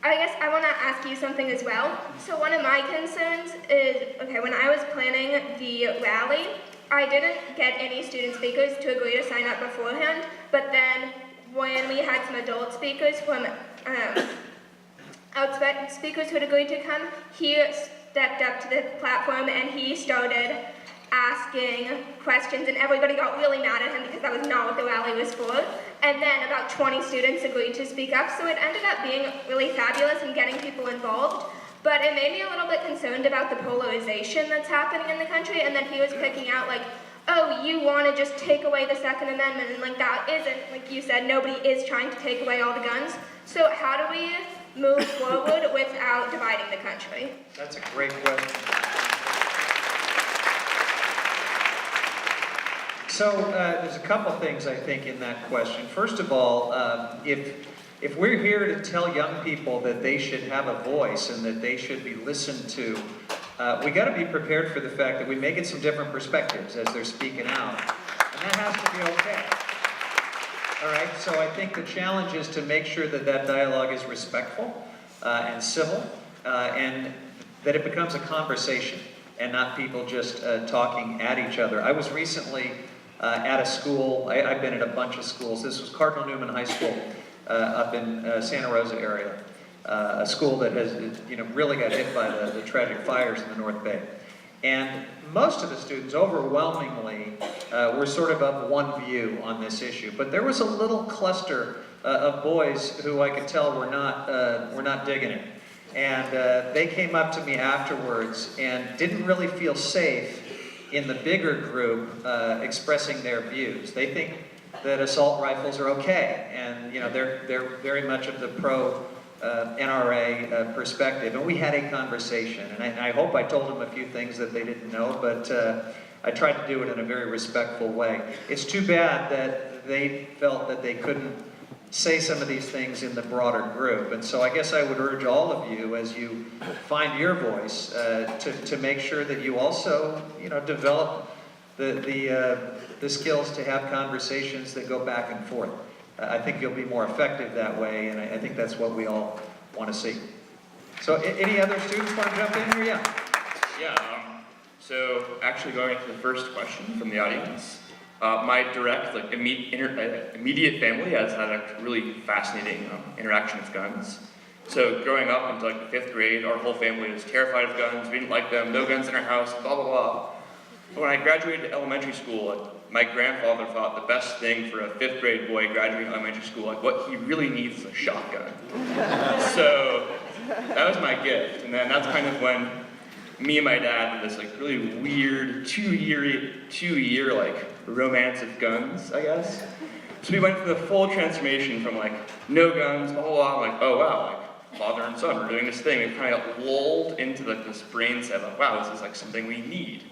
I guess I want to ask you something as well. So one of my concerns is, when I was planning the rally, I didn't get any student speakers to agree to sign up beforehand, but then when we had some adult speakers from outside speakers who had agreed to come, he stepped up to the platform and he started asking questions, and everybody got really mad at him because that was not what the rally was for. And then about 20 students agreed to speak up, so it ended up being really fabulous and getting people involved. But it made me a little bit concerned about the polarization that's happening in the country, and that he was picking out like, oh, you want to just take away the Second Amendment, and like that isn't, like you said, nobody is trying to take away all the guns. So how do we move forward without dividing the country? That's a great question. So there's a couple things I think in that question. First of all, if we're here to tell young people that they should have a voice and that they should be listened to, we got to be prepared for the fact that we may get some different perspectives as they're speaking out, and that has to be okay. All right, so I think the challenge is to make sure that that dialogue is respectful and civil, and that it becomes a conversation and not people just talking at each other. I was recently at a school. I've been at a bunch of schools. This was Cardinal Newman High School up in Santa Rosa area, a school that has really got hit by the tragic fires in the North Bay. And most of the students, overwhelmingly, were sort of one view on this issue. But there was a little cluster of boys who I could tell were not digging it. And they came up to me afterwards and didn't really feel safe in the bigger group expressing their views. They think that assault rifles are okay, and they're very much of the pro NRA perspective. And we had a conversation, and I hope I told them a few things that they didn't know, but I tried to do it in a very respectful way. It's too bad that they felt that they couldn't say some of these things in the broader group. And so I guess I would urge all of you, as you find your voice, to make sure that you also, develop the skills to have conversations that go back and forth. I think you'll be more effective that way, and I think that's what we all want to see. So any other students want to jump in here? Yeah. Yeah, so actually going to the first question from the audience. My direct, immediate family has had a really fascinating interaction with guns. So growing up into the 5th grade, our whole family was terrified of guns. We didn't like them. No guns in our house. Blah blah blah. But when I graduated elementary school, my grandfather thought the best thing for a 5th grade boy graduating elementary school, what he really needs is a shotgun. So that was my gift, and then that's kind of when me and my dad had this really weird two-year romance of guns, I guess. So we went through the full transformation from no guns, blah blah blah. I'm oh wow, father and son, we're doing this thing. We kind of lulled into this brain set of wow, this is something we need.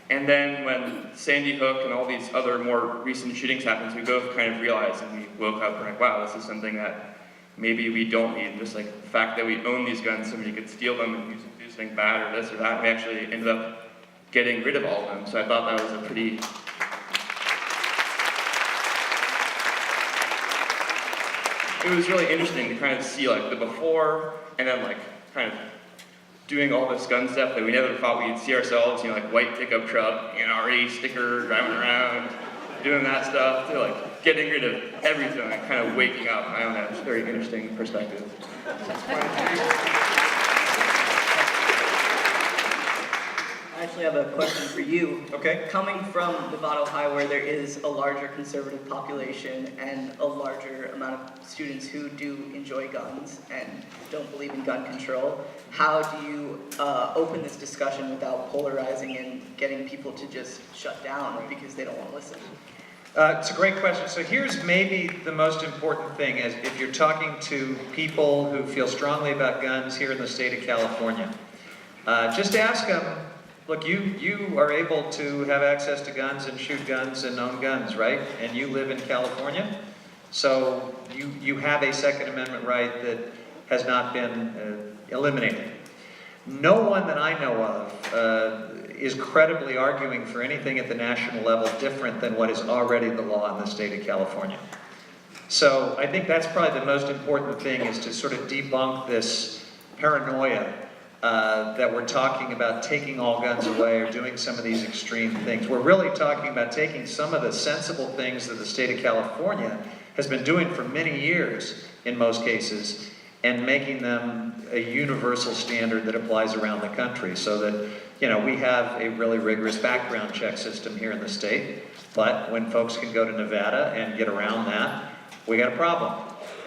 And then when Sandy Hook and all these other more recent shootings happened, we both kind of realized, and we woke up and wow, this is something that maybe we don't need. Just the fact that we own these guns, somebody could steal them and use them to do something bad or this or that. We actually ended up getting rid of all of them. So I thought that was a pretty it was really interesting to kind of see the before and then kind of doing all this gun stuff that we never thought we'd see ourselves, white pickup truck, RE sticker, driving around, doing that stuff, to getting rid of everything and kind of waking up. I don't know, it's a very interesting perspective. I actually have a question for you. Okay. Coming from Nevada, Ohio, where there is a larger conservative population and a larger amount of students who do enjoy guns and don't believe in gun control, how do you open this discussion without polarizing and getting people to just shut down because they don't want to listen? It's a great question. So here's maybe the most important thing, is if you're talking to people who feel strongly about guns here in the state of California, just ask them, look, you are able to have access to guns and shoot guns and own guns, right? And you live in California, so you have a Second Amendment right that has not been eliminated. No one that I know of is credibly arguing for anything at the national level different than what is already the law in the state of California. So I think that's probably the most important thing, is to sort of debunk this paranoia that we're talking about taking all guns away or doing some of these extreme things. We're really talking about taking some of the sensible things that the state of California has been doing for many years, in most cases, and making them a universal standard that applies around the country, so that, you know, we have a really rigorous background check system here in the state, but when folks can go to Nevada and get around that, we got a problem.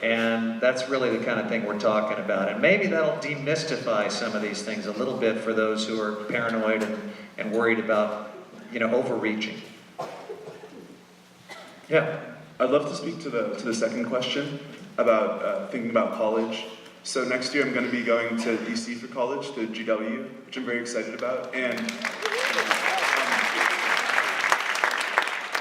And that's really the kind of thing we're talking about. And maybe that'll demystify some of these things a little bit for those who are paranoid and worried about, you know, overreaching. Yeah, I'd love to speak to the second question about thinking about college. So next year I'm going to be going to DC for college, to GW, which I'm very excited about. And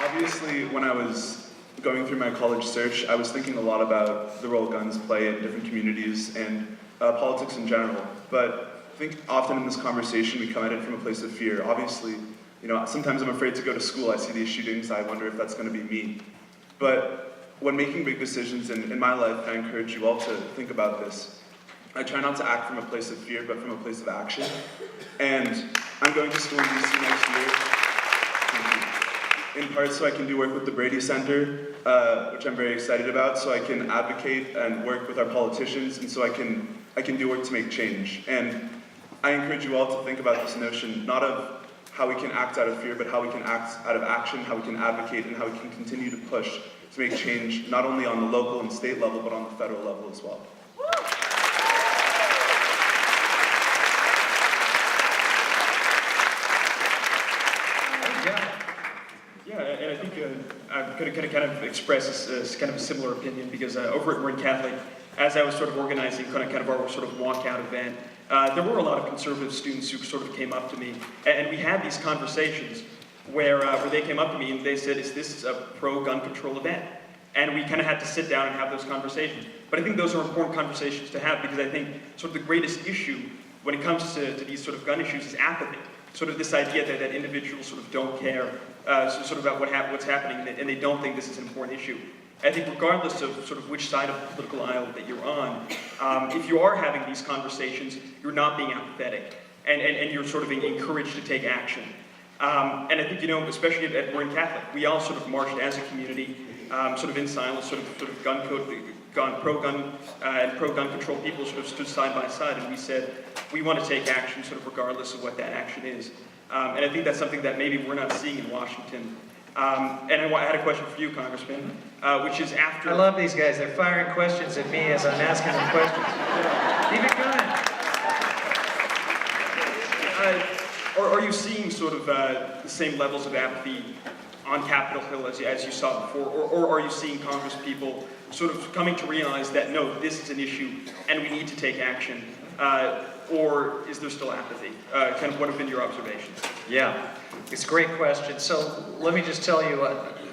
obviously when I was going through my college search, I was thinking a lot about the role guns play in different communities and politics in general. But I think often in this conversation we come at it from a place of fear. Obviously, you know, sometimes I'm afraid to go to school. I see these shootings, I wonder if that's going to be me. But when making big decisions in my life, I encourage you all to think about this. I try not to act from a place of fear, but from a place of action. And I'm going to school in DC next year, in part so I can do work with the Brady Center, which I'm very excited about, so I can advocate and work with our politicians, and so I can do work to make change. And I encourage you all to think about this notion, not of how we can act out of fear, but how we can act out of action, how we can advocate, and how we can continue to push to make change, not only on the local and state level, but on the federal level as well. Yeah, and I think I'm going to kind of express this kind of a similar opinion, because over at Marin Catholic, as I was sort of organizing kind of our sort of walkout event, there were a lot of conservative students who sort of came up to me, and we had these conversations where they came up to me and they said, "Is this a pro-gun control event?" And we kind of had to sit down and have those conversations. But I think those are important conversations to have, because I think sort of the greatest issue when it comes to these sort of gun issues is apathy. Sort of this idea that individuals sort of don't care sort of about what's happening, and they don't think this is an important issue. I think regardless of sort of which side of the political aisle that you're on, if you are having these conversations, you're not being apathetic, and you're sort of encouraged to take action. And I think, you know, especially at Marin Catholic, we all sort of marched as a community, sort of in silence, sort of pro-gun and pro-gun control people sort of stood side by side, and we said, we want to take action sort of regardless of what that action is. And I think that's something that maybe we're not seeing in Washington. And I had a question for you, Congressman, which is after... I love these guys. They're firing questions at me as I'm asking them questions. Keep it going. Are you seeing sort of the same levels of apathy on Capitol Hill as you saw before? Or are you seeing Congress people sort of coming to realize that, no, this is an issue and we need to take action? Or is there still apathy? Kind of what have been your observations? Yeah, it's a great question. So let me just tell you,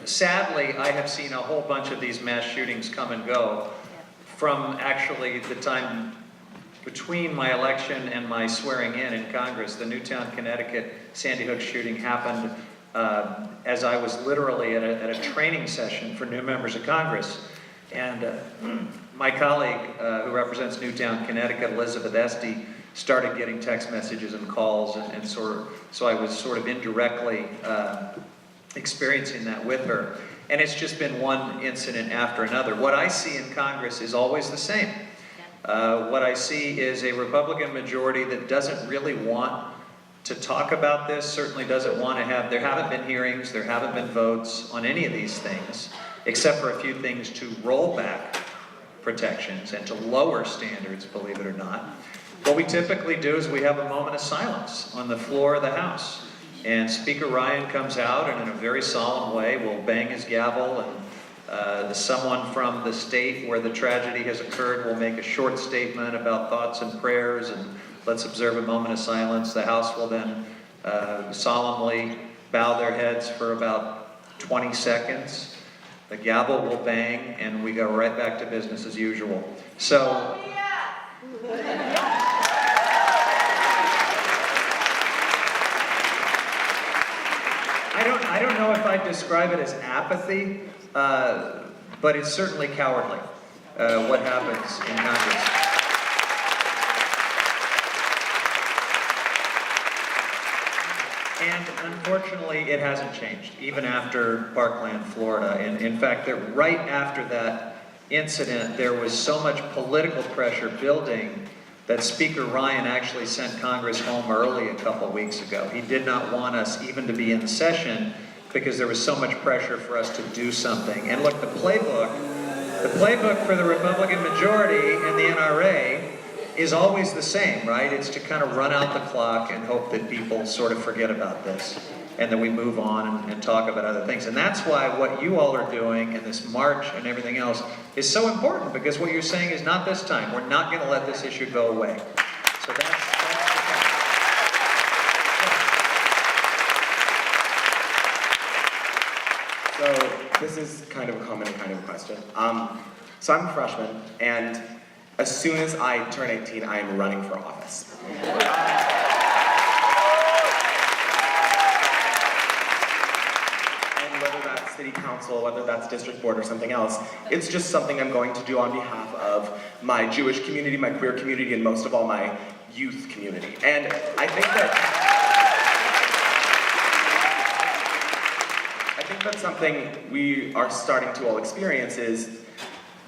sadly, I have seen a whole bunch of these mass shootings come and go from actually the time between my election and my swearing in Congress. The Newtown, Connecticut Sandy Hook shooting happened as I was literally at a training session for new members of Congress. And my colleague who represents Newtown, Connecticut, Elizabeth Esty, started getting text messages and calls, so I was sort of indirectly experiencing that with her. and it's just been one incident after another. What I see in Congress is always the same. What I see is a Republican majority that doesn't really want to talk about this, certainly doesn't want to have, there haven't been hearings, there haven't been votes on any of these things, except for a few things to roll back protections and to lower standards, believe it or not. What we typically do is we have a moment of silence on the floor of the House. And Speaker Ryan comes out and in a very solemn way will bang his gavel, and someone from the state where the tragedy has occurred will make a short statement about thoughts and prayers, and let's observe a moment of silence. The House will then solemnly bow their heads for about 20 seconds. The gavel will bang, and we go right back to business as usual. So, I don't know if I'd describe it as apathy, but it's certainly cowardly, what happens in Congress. And unfortunately, it hasn't changed, even after Parkland, Florida. And in fact, right after that incident, there was so much political pressure building that Speaker Ryan actually sent Congress home early a couple weeks ago. He did not want us even to be in session because there was so much pressure for us to do something. And look, the playbook for the Republican majority in the NRA is always the same, right? It's to kind of run out the clock and hope that people sort of forget about this and then we move on and talk about other things. And that's why what you all are doing in this march and everything else is so important, because what you're saying is not this time. We're not going to let this issue go away. So that's the So this is kind of a common kind of question. So I'm a freshman, and as soon as I turn 18, I am running for office. And whether that's city council, whether that's district board or something else, it's just something I'm going to do on behalf of my Jewish community, my queer community, and most of all, my youth community. And I think that's something we are starting to all experience is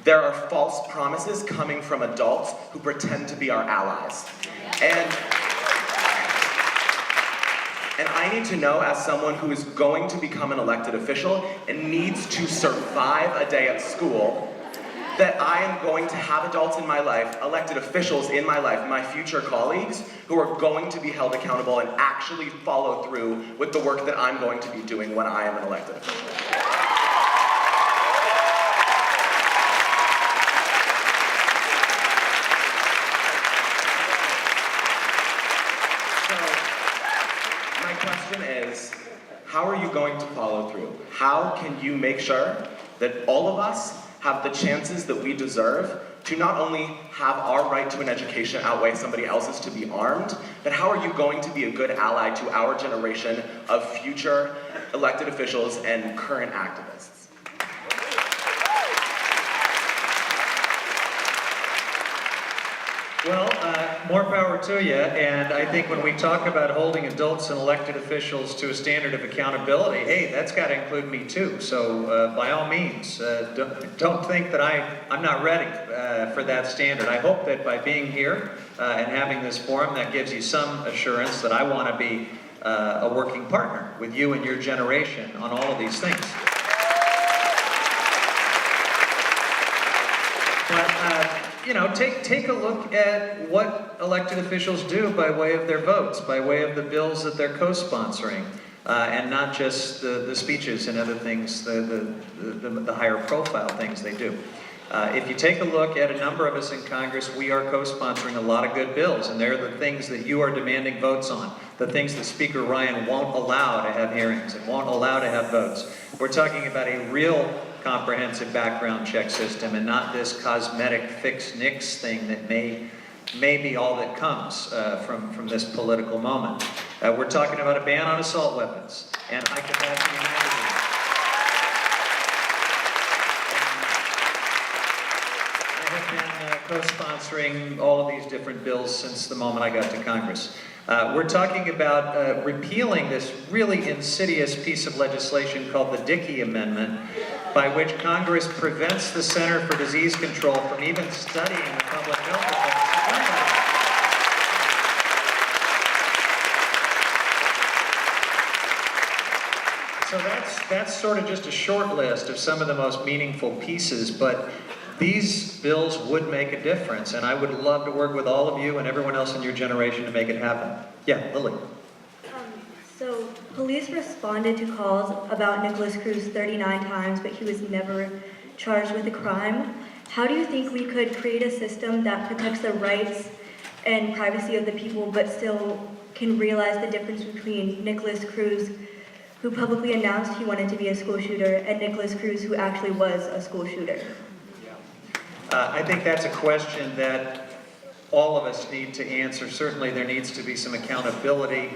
there are false promises coming from adults who pretend to be our allies. And I need to know, as someone who is going to become an elected official and needs to survive a day at school, that I am going to have adults in my life, elected officials in my life, my future colleagues, who are going to be held accountable and actually follow through with the work that I'm going to be doing when I am an elected official. Is, how are you going to follow through? How can you make sure that all of us have the chances that we deserve to not only have our right to an education outweigh somebody else's to be armed, but how are you going to be a good ally to our generation of future elected officials and current activists? Well, more power to you, and I think when we talk about holding adults and elected officials to a standard of accountability, hey, that's got to include me too. So by all means, don't think that I'm not ready for that standard. I hope that by being here and having this forum, that gives you some assurance that I want to be a working partner with you and your generation on all of these things. But you know, take a look at what elected officials do by way of their votes, by way of the bills that they're co-sponsoring, and not just the speeches and other things, the higher profile things they do. If you take a look at a number of us in Congress, we are co-sponsoring a lot of good bills, and they're the things that you are demanding votes on, the things that Speaker Ryan won't allow to have hearings and won't allow to have votes. We're talking about a real comprehensive background check system and not this cosmetic fix-nix thing that may be all that comes from this political moment. We're talking about a ban on assault weapons and high-capacity magazines. I have been co-sponsoring all of these different bills since the moment I got to Congress. We're talking about repealing this really insidious piece of legislation called the Dickey Amendment, by which Congress prevents the Center for Disease Control from even studying the public health effects. So that's sort of just a short list of some of the most meaningful pieces, but these bills would make a difference, and I would love to work with all of you and everyone else in your generation to make it happen. Yeah, Lily. So, police responded to calls about Nicholas Cruz 39 times, but he was never charged with a crime. How do you think we could create a system that protects the rights and privacy of the people, but still can realize the difference between Nicholas Cruz, who publicly announced he wanted to be a school shooter, and Nicholas Cruz, who actually was a school shooter? I think that's a question that all of us need to answer. Certainly there needs to be some accountability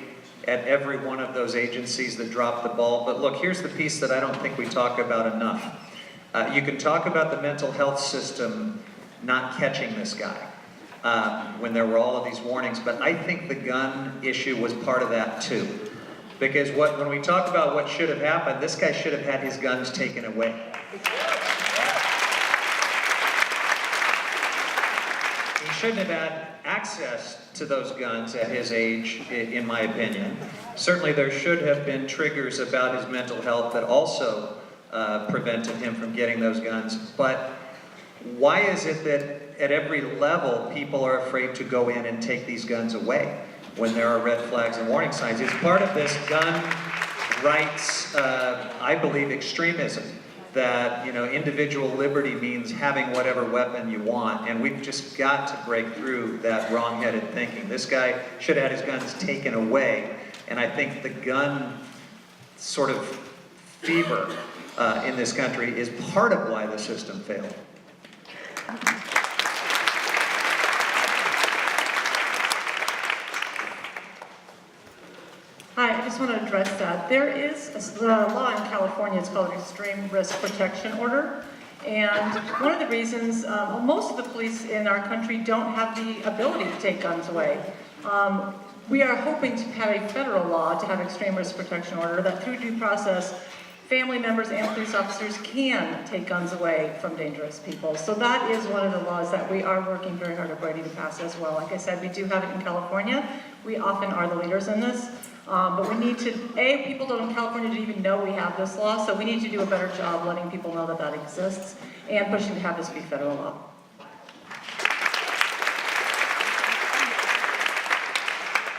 at every one of those agencies that dropped the ball. But look, here's the piece that I don't think we talk about enough. You can talk about the mental health system not catching this guy when there were all of these warnings, but I think the gun issue was part of that too. Because when we talk about what should have happened, this guy should have had his guns taken away. He shouldn't have had access to those guns at his age, in my opinion. Certainly there should have been triggers about his mental health that also prevented him from getting those guns. But why is it that at every level people are afraid to go in and take these guns away when there are red flags and warning signs? It's part of this gun rights, I believe, extremism. That, you know, individual liberty means having whatever weapon you want, and we've just got to break through that wrong-headed thinking. This guy should have had his guns taken away, and I think the gun sort of fever in this country is part of why the system failed. Hi, I just want to address that. There is a law in California, it's called an Extreme Risk Protection Order. And one of the reasons, most of the police in our country don't have the ability to take guns away. We are hoping to have a federal law to have Extreme Risk Protection Order that through due process, family members and police officers can take guns away from dangerous people. So that is one of the laws that we are working very hard at Brady to pass as well. Like I said, we do have it in California. We often are the leaders in this. But we need to, people in California don't even know we have this law, so we need to do a better job letting people know that that exists and pushing to have this be federal law.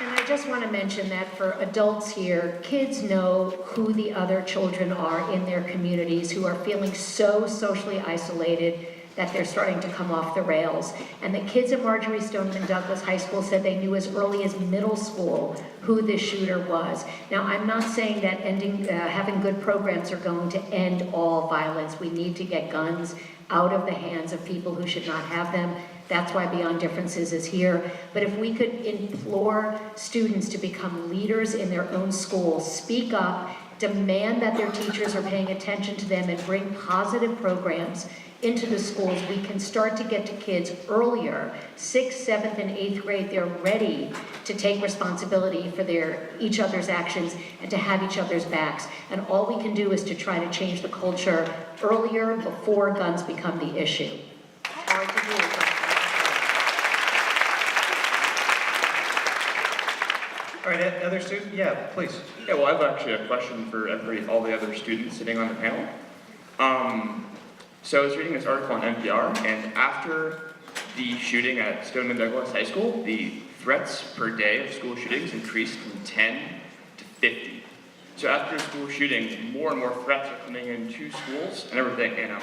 And I just want to mention that for adults here, kids know who the other children are in their communities who are feeling so socially isolated that they're starting to come off the rails. And the kids at Marjorie Stoneman Douglas High School said they knew as early as middle school who the shooter was. Now, I'm not saying that having good programs are going to end all violence. We need to get guns out of the hands of people who should not have them. That's why Beyond Differences is here. But if we could implore students to become leaders in their own schools, speak up, demand that their teachers are paying attention to them, and bring positive programs into the schools, we can start to get to kids earlier, 6th, 7th, and 8th grade. They're ready to take responsibility for each other's actions and to have each other's backs. And all we can do is to try to change the culture earlier, before guns become the issue. Hard to do. All right, other student? Yeah, please. Yeah, well, I have actually a question for all the other students sitting on the panel. So I was reading this article on NPR, and after the shooting at Stoneman Douglas High School, the threats per day of school shootings increased from 10 to 50. So after a school shooting, more and more threats are coming into schools and everything, and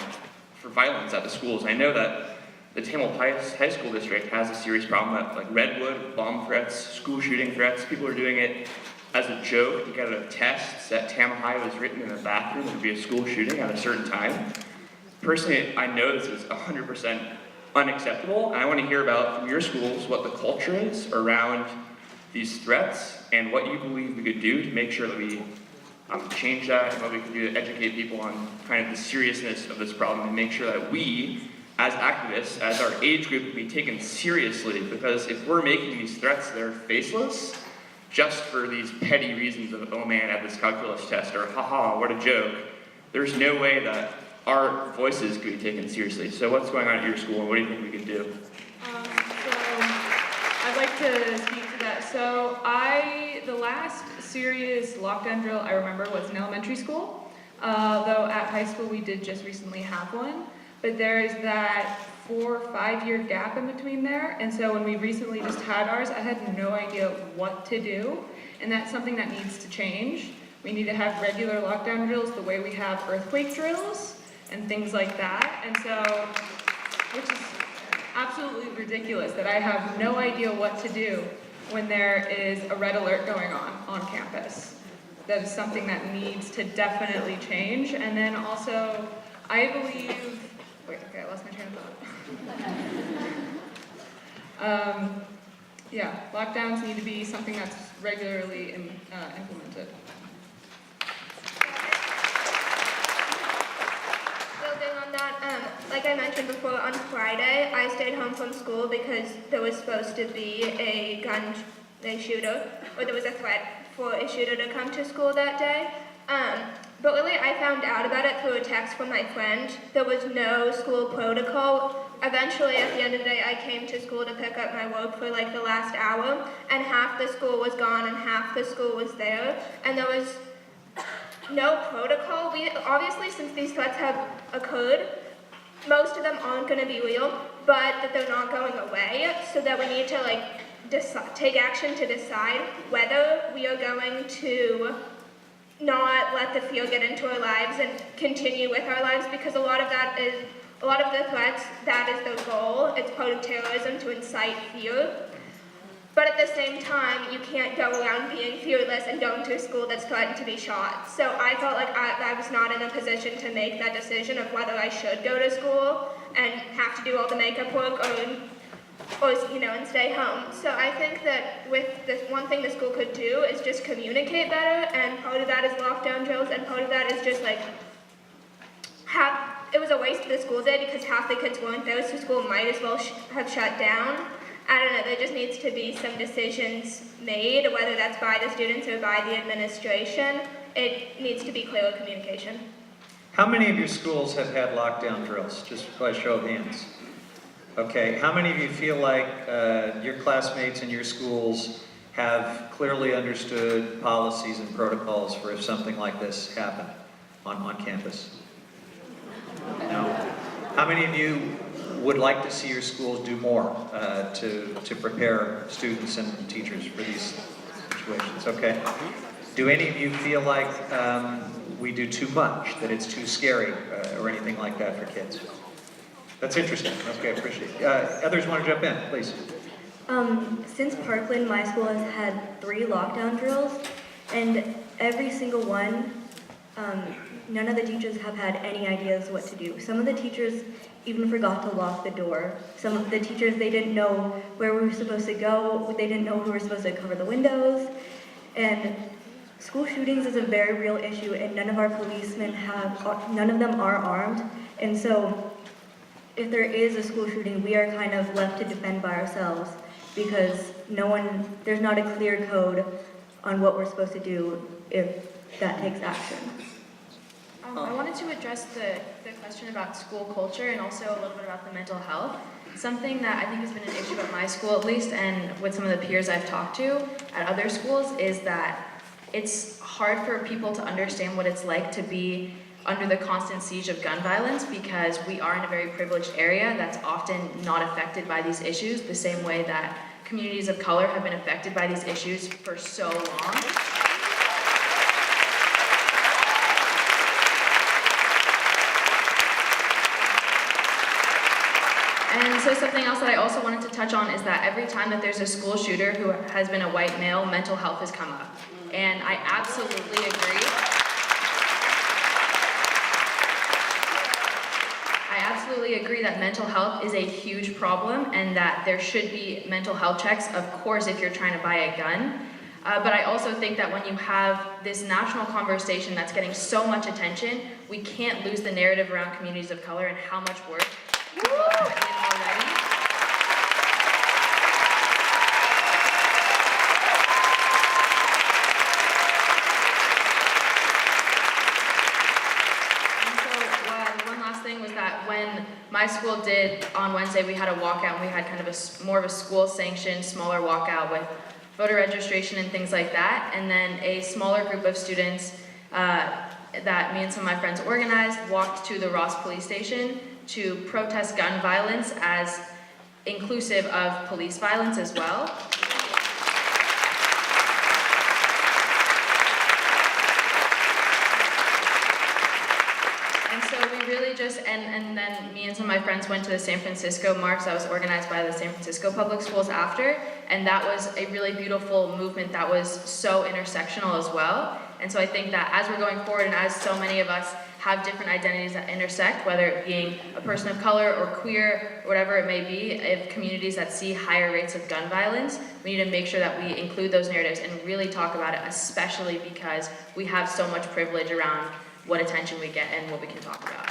for violence at the schools. I know that the Tamil High School District has a serious problem at like Redwood, bomb threats, school shooting threats. People are doing it as a joke to get out of tests that Tamil High was written in a bathroom. There would be a school shooting at a certain time. Personally, I know this is 100% unacceptable, and I want to hear about from your schools what the culture is around these threats and what you believe we could do to make sure that we change that, and what we can do to educate people on kind of the seriousness of this problem and make sure that we, as activists, as our age group, be taken seriously, because if we're making these threats that are faceless, just for these petty reasons of, oh man, I had this calculus test, or haha, what a joke. There's no way that our voices could be taken seriously. So what's going on at your school, and what do you think we can do? I'd like to speak to that. So the last serious lockdown drill I remember was in elementary school, though at high school we did just recently have one. But there is that 4 or 5 year gap in between there, and so when we recently just had ours, I had no idea what to do, and that's something that needs to change. We need to have regular lockdown drills the way we have earthquake drills and things like that, and so, which is absolutely ridiculous that I have no idea what to do when there is a red alert going on campus. That is something that needs to definitely change. And then also, I believe, I lost my train of thought. Yeah, lockdowns need to be something that's regularly implemented. Building on that, like I mentioned before, on Friday, I stayed home from school because there was supposed to be a shooter, or there was a threat for a shooter to come to school that day. But really, I found out about it through a text from my friend. There was no school protocol. Eventually, at the end of the day, I came to school to pick up my work for like the last hour, and half the school was gone and half the school was there, and there was no protocol. Obviously, since these threats have occurred, most of them aren't going to be real, but that they're not going away, so that we need to take action to decide whether we are going to not let the fear get into our lives and continue with our lives, because a lot of the threats, that is their goal. It's part of terrorism to incite fear. But at the same time, you can't go around being fearless and going to a school that's threatened to be shot. So I felt like I was not in a position to make that decision of whether I should go to school and have to do all the makeup work or and stay home. So I think that with this, one thing the school could do is just communicate better, and part of that is lockdown drills, and part of that is just it was a waste of the school day because half the kids weren't there, so school might as well have shut down. I don't know, there just needs to be some decisions made, whether that's by the students or by the administration. It needs to be clearer communication. How many of your schools have had lockdown drills, just by show of hands? Okay, how many of you feel like your classmates in your schools have clearly understood policies and protocols for if something like this happened on campus? No? How many of you would like to see your schools do more to prepare students and teachers for these situations? Okay. Do any of you feel like we do too much, that it's too scary or anything like that for kids? That's interesting. Okay, I appreciate it. Others want to jump in, please. Since Parkland, my school has had 3 lockdown drills, and every single one, none of the teachers have had any ideas what to do. Some of the teachers even forgot to lock the door. Some of the teachers, they didn't know where we were supposed to go. They didn't know who we were supposed to cover the windows. And school shootings is a very real issue, and none of our policemen none of them are armed. And so if there is a school shooting, we are kind of left to defend by ourselves because there's not a clear code on what we're supposed to do if that takes action. I wanted to address the question about school culture and also a little bit about the mental health. Something that I think has been an issue at my school at least, and with some of the peers I've talked to at other schools, is that it's hard for people to understand what it's like to be under the constant siege of gun violence, because we are in a very privileged area that's often not affected by these issues the same way that communities of color have been affected by these issues for so long. And so something else that I also wanted to touch on is that every time that there's a school shooter who has been a white male, mental health has come up. And I absolutely agree. I absolutely agree that mental health is a huge problem and that there should be mental health checks, of course, if you're trying to buy a gun. But I also think that when you have this national conversation that's getting so much attention, we can't lose the narrative around communities of color and how much work people have put in already. school did on Wednesday, we had a walkout, and we had kind of more of a school-sanctioned, smaller walkout with voter registration and things like that. And then a smaller group of students that me and some of my friends organized walked to the Ross Police Station to protest gun violence as inclusive of police violence as well. And so we really just, and then me and some of my friends went to the San Francisco march that was organized by the San Francisco Public Schools after, and that was a really beautiful movement that was so intersectional as well. And so I think that as we're going forward, and as so many of us have different identities that intersect, whether it being a person of color or queer or whatever it may be, if communities that see higher rates of gun violence, we need to make sure that we include those narratives and really talk about it, especially because we have so much privilege around what attention we get and what we can talk about.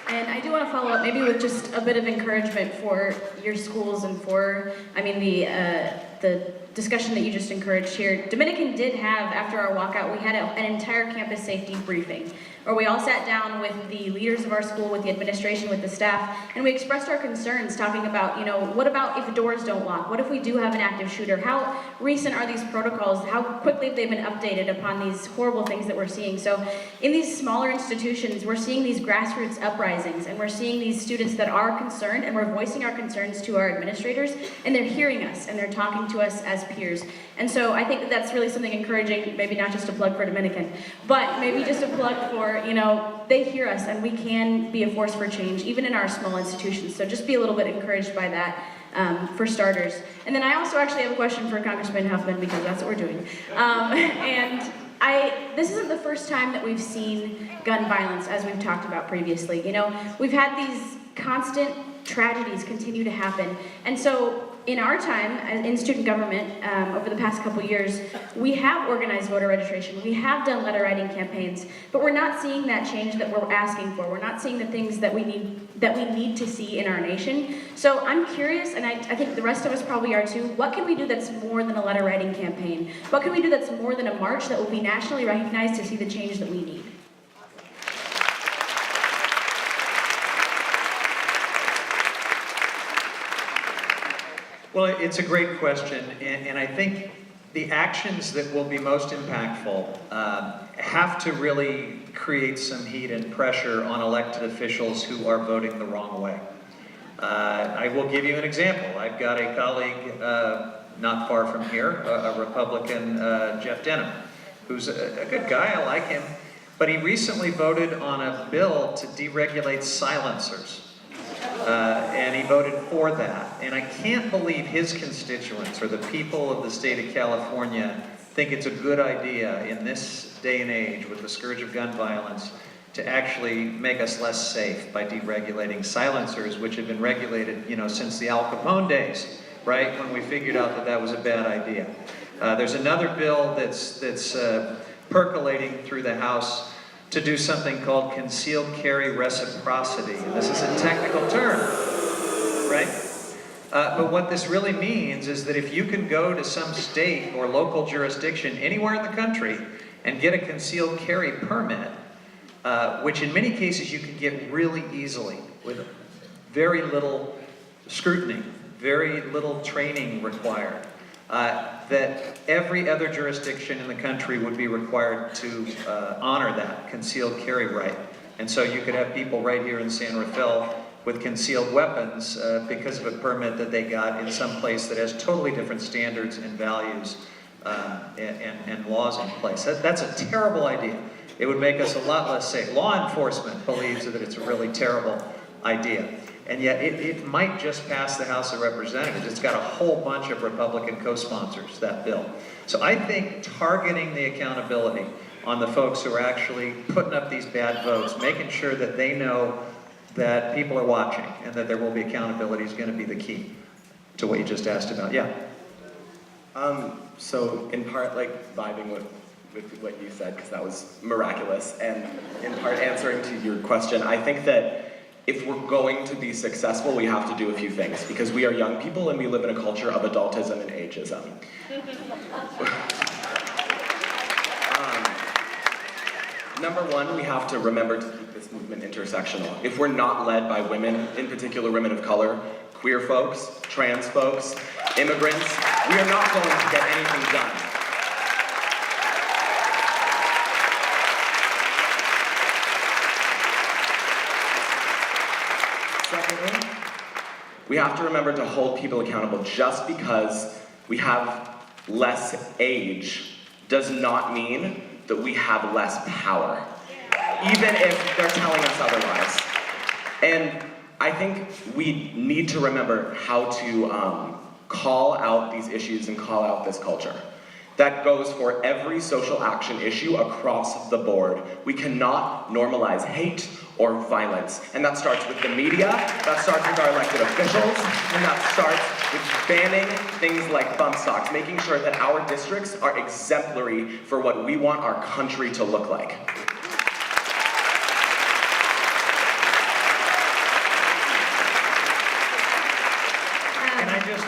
And I do want to follow up maybe with just a bit of encouragement for your schools and for, the discussion that you just encouraged here. Dominican did have, after our walkout, we had an entire campus safety briefing where we all sat down with the leaders of our school, with the administration, with the staff, and we expressed our concerns, talking about, what about if the doors don't lock? What if we do have an active shooter? How recent are these protocols? How quickly have they been updated upon these horrible things that we're seeing? So in these smaller institutions, we're seeing these grassroots uprisings, and we're seeing these students that are concerned, and we're voicing our concerns to our administrators, and they're hearing us, and they're talking to us as peers. And so I think that that's really something encouraging, maybe not just a plug for Dominican, but maybe just a plug for, they hear us, and we can be a force for change, even in our small institutions. So just be a little bit encouraged by that, for starters. And then I also actually have a question for Congressman Huffman, because that's what we're doing. This isn't the first time that we've seen gun violence, as we've talked about previously. We've had these constant tragedies continue to happen. And so in our time in student government, over the past couple years, we have organized voter registration. We have done letter writing campaigns, but we're not seeing that change that we're asking for. We're not seeing the things that we need to see in our nation. So I'm curious, and I think the rest of us probably are too, what can we do that's more than a letter writing campaign? What can we do that's more than a march that will be nationally recognized to see the change that we need? Well, it's a great question, and I think the actions that will be most impactful have to really create some heat and pressure on elected officials who are voting the wrong way. I will give you an example. I've got a colleague not far from here, a Republican, Jeff Denham, who's a good guy, I like him, but he recently voted on a bill to deregulate silencers. And he voted for that. And I can't believe his constituents, or the people of the state of California, think it's a good idea in this day and age with the scourge of gun violence to actually make us less safe by deregulating silencers, which have been regulated, since the Al Capone days, right? When we figured out that that was a bad idea. There's another bill that's percolating through the House to do something called concealed carry reciprocity. And this is a technical term, right? But what this really means is that if you can go to some state or local jurisdiction anywhere in the country and get a concealed carry permit, which in many cases you can get really easily with very little scrutiny, very little training required, that every other jurisdiction in the country would be required to honor that concealed carry right. And so you could have people right here in San Rafael with concealed weapons because of a permit that they got in some place that has totally different standards and values and laws in place. That's a terrible idea. It would make us a lot less safe. Law enforcement believes that it's a really terrible idea. And yet it might just pass the House of Representatives. It's got a whole bunch of Republican co-sponsors, that bill. So I think targeting the accountability on the folks who are actually putting up these bad votes, making sure that they know that people are watching and that there will be accountability is going to be the key to what you just asked about. Yeah? So in part, vibing with what you said, because that was miraculous, and in part answering to your question, I think that if we're going to be successful, we have to do a few things, because we are young people and we live in a culture of adultism and ageism. Number one, we have to remember to keep this movement intersectional. If we're not led by women, in particular women of color, queer folks, trans folks, immigrants, we are not going to get anything done. Secondly, we have to remember to hold people accountable. Just because we have less age does not mean that we have less power, even if they're telling us otherwise. And I think we need to remember how to call out these issues and call out this culture. That goes for every social action issue across the board. We cannot normalize hate or violence. And that starts with the media, that starts with our elected officials, and that starts with banning things like bump stocks, making sure that our districts are exemplary for what we want our country to look like.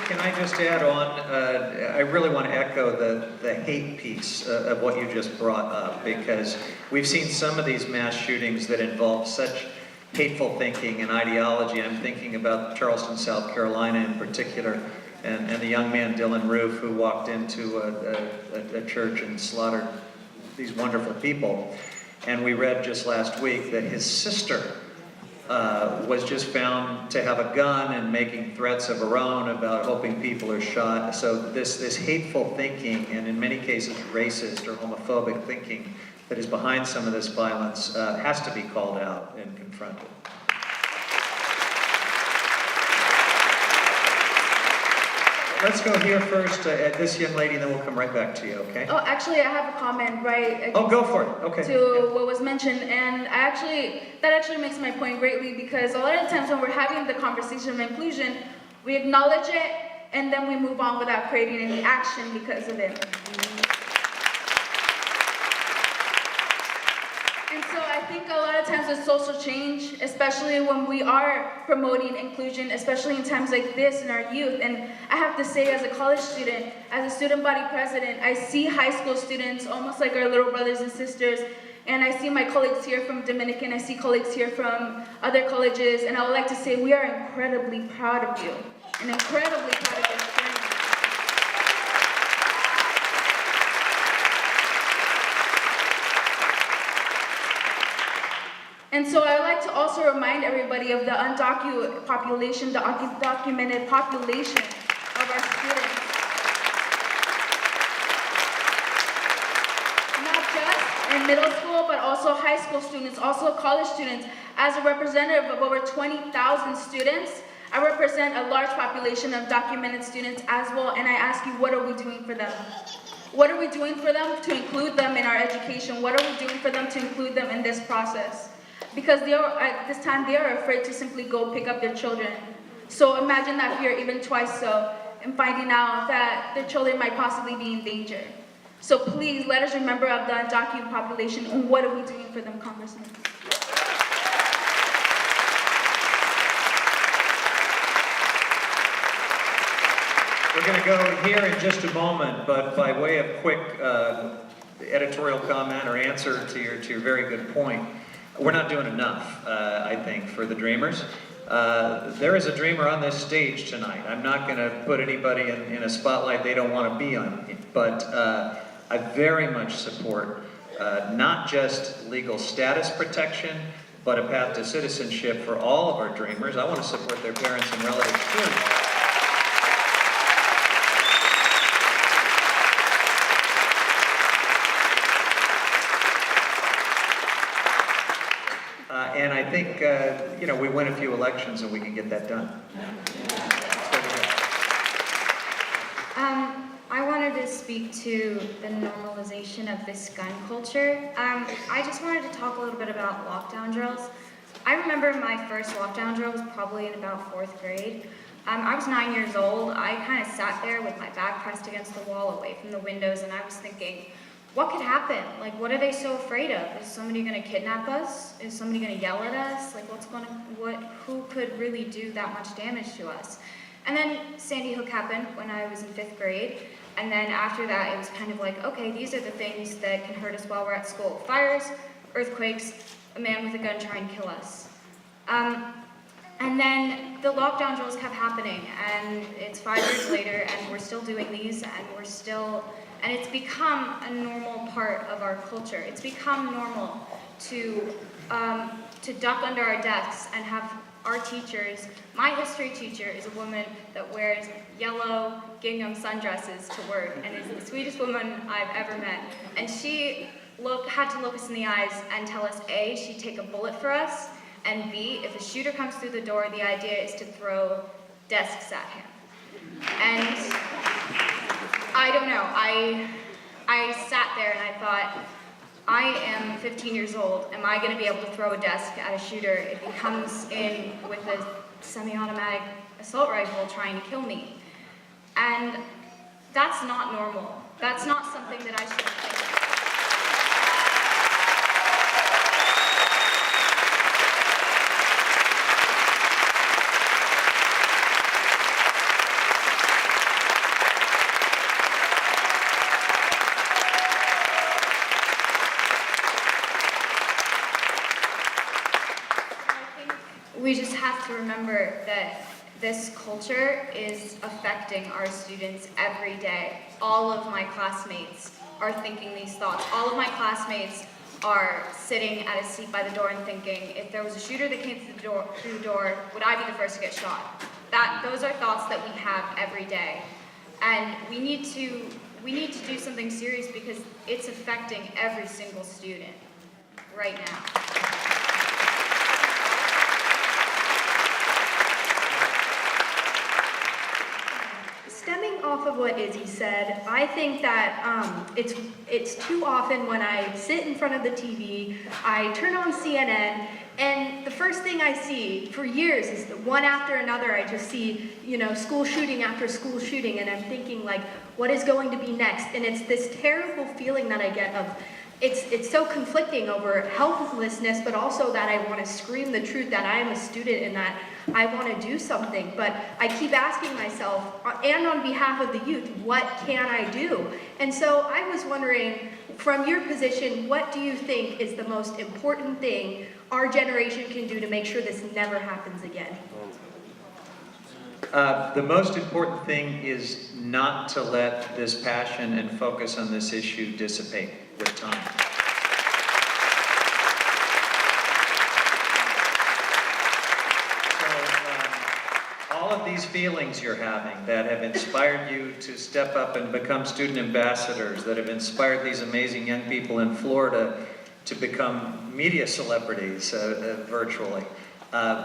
Can I just add on, I really want to echo the hate piece of what you just brought up, because we've seen some of these mass shootings that involve such hateful thinking and ideology. I'm thinking about Charleston, South Carolina in particular, and the young man Dylan Roof, who walked into a church and slaughtered these wonderful people. And we read just last week that his sister was just found to have a gun and making threats of her own about hoping people are shot. So this hateful thinking, and in many cases racist or homophobic thinking that is behind some of this violence has to be called out and confronted. Let's go here first at this young lady, and then we'll come right back to you, okay? Oh, actually, I have a comment, right? Oh, go for it. Okay. To what was mentioned, and that actually makes my point greatly, because a lot of the times when we're having the conversation of inclusion, we acknowledge it, and then we move on without creating any action because of it. And so I think a lot of times with social change, especially when we are promoting inclusion, especially in times like this in our youth, and I have to say, as a college student, as a student body president, I see high school students almost like our little brothers and sisters, and I see my colleagues here from Dominican, I see colleagues here from other colleges, and I would like to say we are incredibly proud of you, and incredibly proud of your experience. And so I would like to also remind everybody of the undocumented population, the undocumented population of our students. Not just in middle school, but also high school students, also college students. As a representative of over 20,000 students, I represent a large population of documented students as well, and I ask you, what are we doing for them? What are we doing for them to include them in our education? What are we doing for them to include them in this process? Because at this time, they are afraid to simply go pick up their children. So imagine that fear even twice so, and finding out that their children might possibly be in danger. So please, let us remember of the undocumented population and what are we doing for them, Congressman? We're going to go here in just a moment, but by way of quick editorial comment or answer to your very good point, we're not doing enough, I think, for the Dreamers. There is a Dreamer on this stage tonight. I'm not going to put anybody in a spotlight they don't want to be on, but I very much support not just legal status protection, but a path to citizenship for all of our Dreamers. I want to support their parents and relatives too. And I think, we win a few elections and we can get that done. I wanted to speak to the normalization of this gun culture. I just wanted to talk a little bit about lockdown drills. I remember my first lockdown drill was probably in about 4th grade. I was 9 years old. I kind of sat there with my back pressed against the wall away from the windows, and I was thinking, what could happen? Like, what are they so afraid of? Is somebody gonna kidnap us? Is somebody gonna yell at us? Like, who could really do that much damage to us? And then Sandy Hook happened when I was in 5th grade. And then after that, it was kind of like, okay, these are the things that can hurt us while we're at school. Fires, earthquakes, a man with a gun trying to kill us. And then the lockdown drills kept happening, and it's 5 years later, and we're still doing these, and it's become a normal part of our culture. It's become normal to duck under our desks and have our teachers. My history teacher is a woman that wears yellow gingham sundresses to work and is the sweetest woman I've ever met. And she had to look us in the eyes and tell us, A, she'd take a bullet for us, and B, if a shooter comes through the door, the idea is to throw desks at him. And I don't know, I sat there and I thought, I am 15 years old. Am I going to be able to throw a desk at a shooter if he comes in with a semi-automatic assault rifle trying to kill me? And that's not normal. That's not something that I should think of. We just have to remember that this culture is affecting our students every day. All of my classmates are thinking these thoughts. All of my classmates are sitting at a seat by the door and thinking, if there was a shooter that came through the door, would I be the first to get shot? Those are thoughts that we have every day. And we need to do something serious because it's affecting every single student right now. Stemming off of what Izzy said, I think that it's too often when I sit in front of the TV, I turn on CNN, and the first thing I see for years is one after another. I just see, school shooting after school shooting, and I'm thinking, like, what is going to be next? And it's this terrible feeling that I get of, it's so conflicting over helplessness, but also that I want to scream the truth that I am a student and that I want to do something. But I keep asking myself, and on behalf of the youth, what can I do? And so I was wondering, from your position, what do you think is the most important thing our generation can do to make sure this never happens again? The most important thing is not to let this passion and focus on this issue dissipate with time. So, all of these feelings you're having that have inspired you to step up and become student ambassadors, that have inspired these amazing young people in Florida to become media celebrities virtually,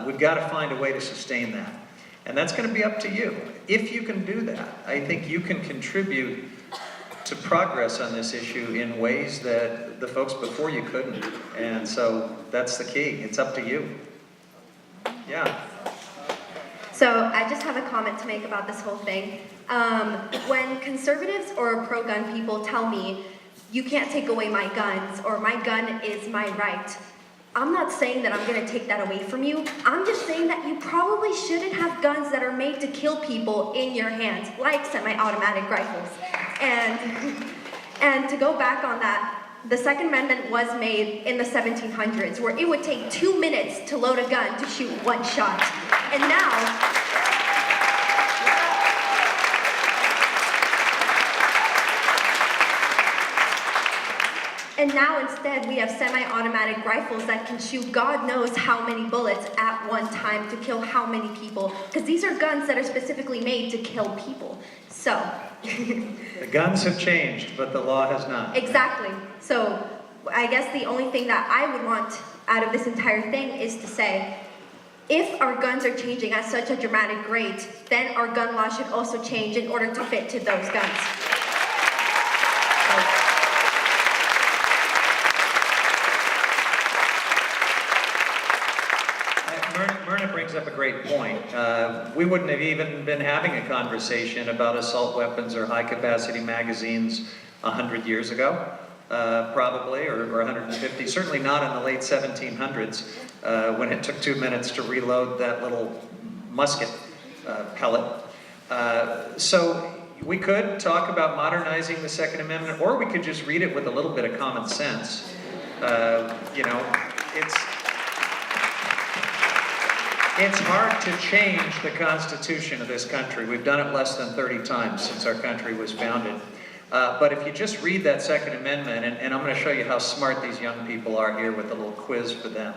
we've got to find a way to sustain that. And that's going to be up to you. If you can do that, I think you can contribute to progress on this issue in ways that the folks before you couldn't. And so that's the key. It's up to you. Yeah. So I just have a comment to make about this whole thing. When conservatives or pro-gun people tell me, you can't take away my guns, or my gun is my right, I'm not saying that I'm going to take that away from you. I'm just saying that you probably shouldn't have guns that are made to kill people in your hands, like semi-automatic rifles. And to go back on that, the Second Amendment was made in the 1700s, where it would take 2 minutes to load a gun to shoot one shot. And now, instead we have semi-automatic rifles that can shoot God knows how many bullets at one time to kill how many people, because these are guns that are specifically made to kill people. So the guns have changed, but the law has not. Exactly. So I guess the only thing that I would want out of this entire thing is to say, if our guns are changing at such a dramatic rate, then our gun law should also change in order to fit to those guns. Myrna brings up a great point. We wouldn't have even been having a conversation about assault weapons or high-capacity magazines 100 years ago. probably, or 150, certainly not in the late 1700s, when it took 2 minutes to reload that little musket pellet. So we could talk about modernizing the Second Amendment, or we could just read it with a little bit of common sense. You know, it's hard to change the Constitution of this country. We've done it less than 30 times since our country was founded. But if you just read that Second Amendment, and I'm going to show you how smart these young people are here with a little quiz for them.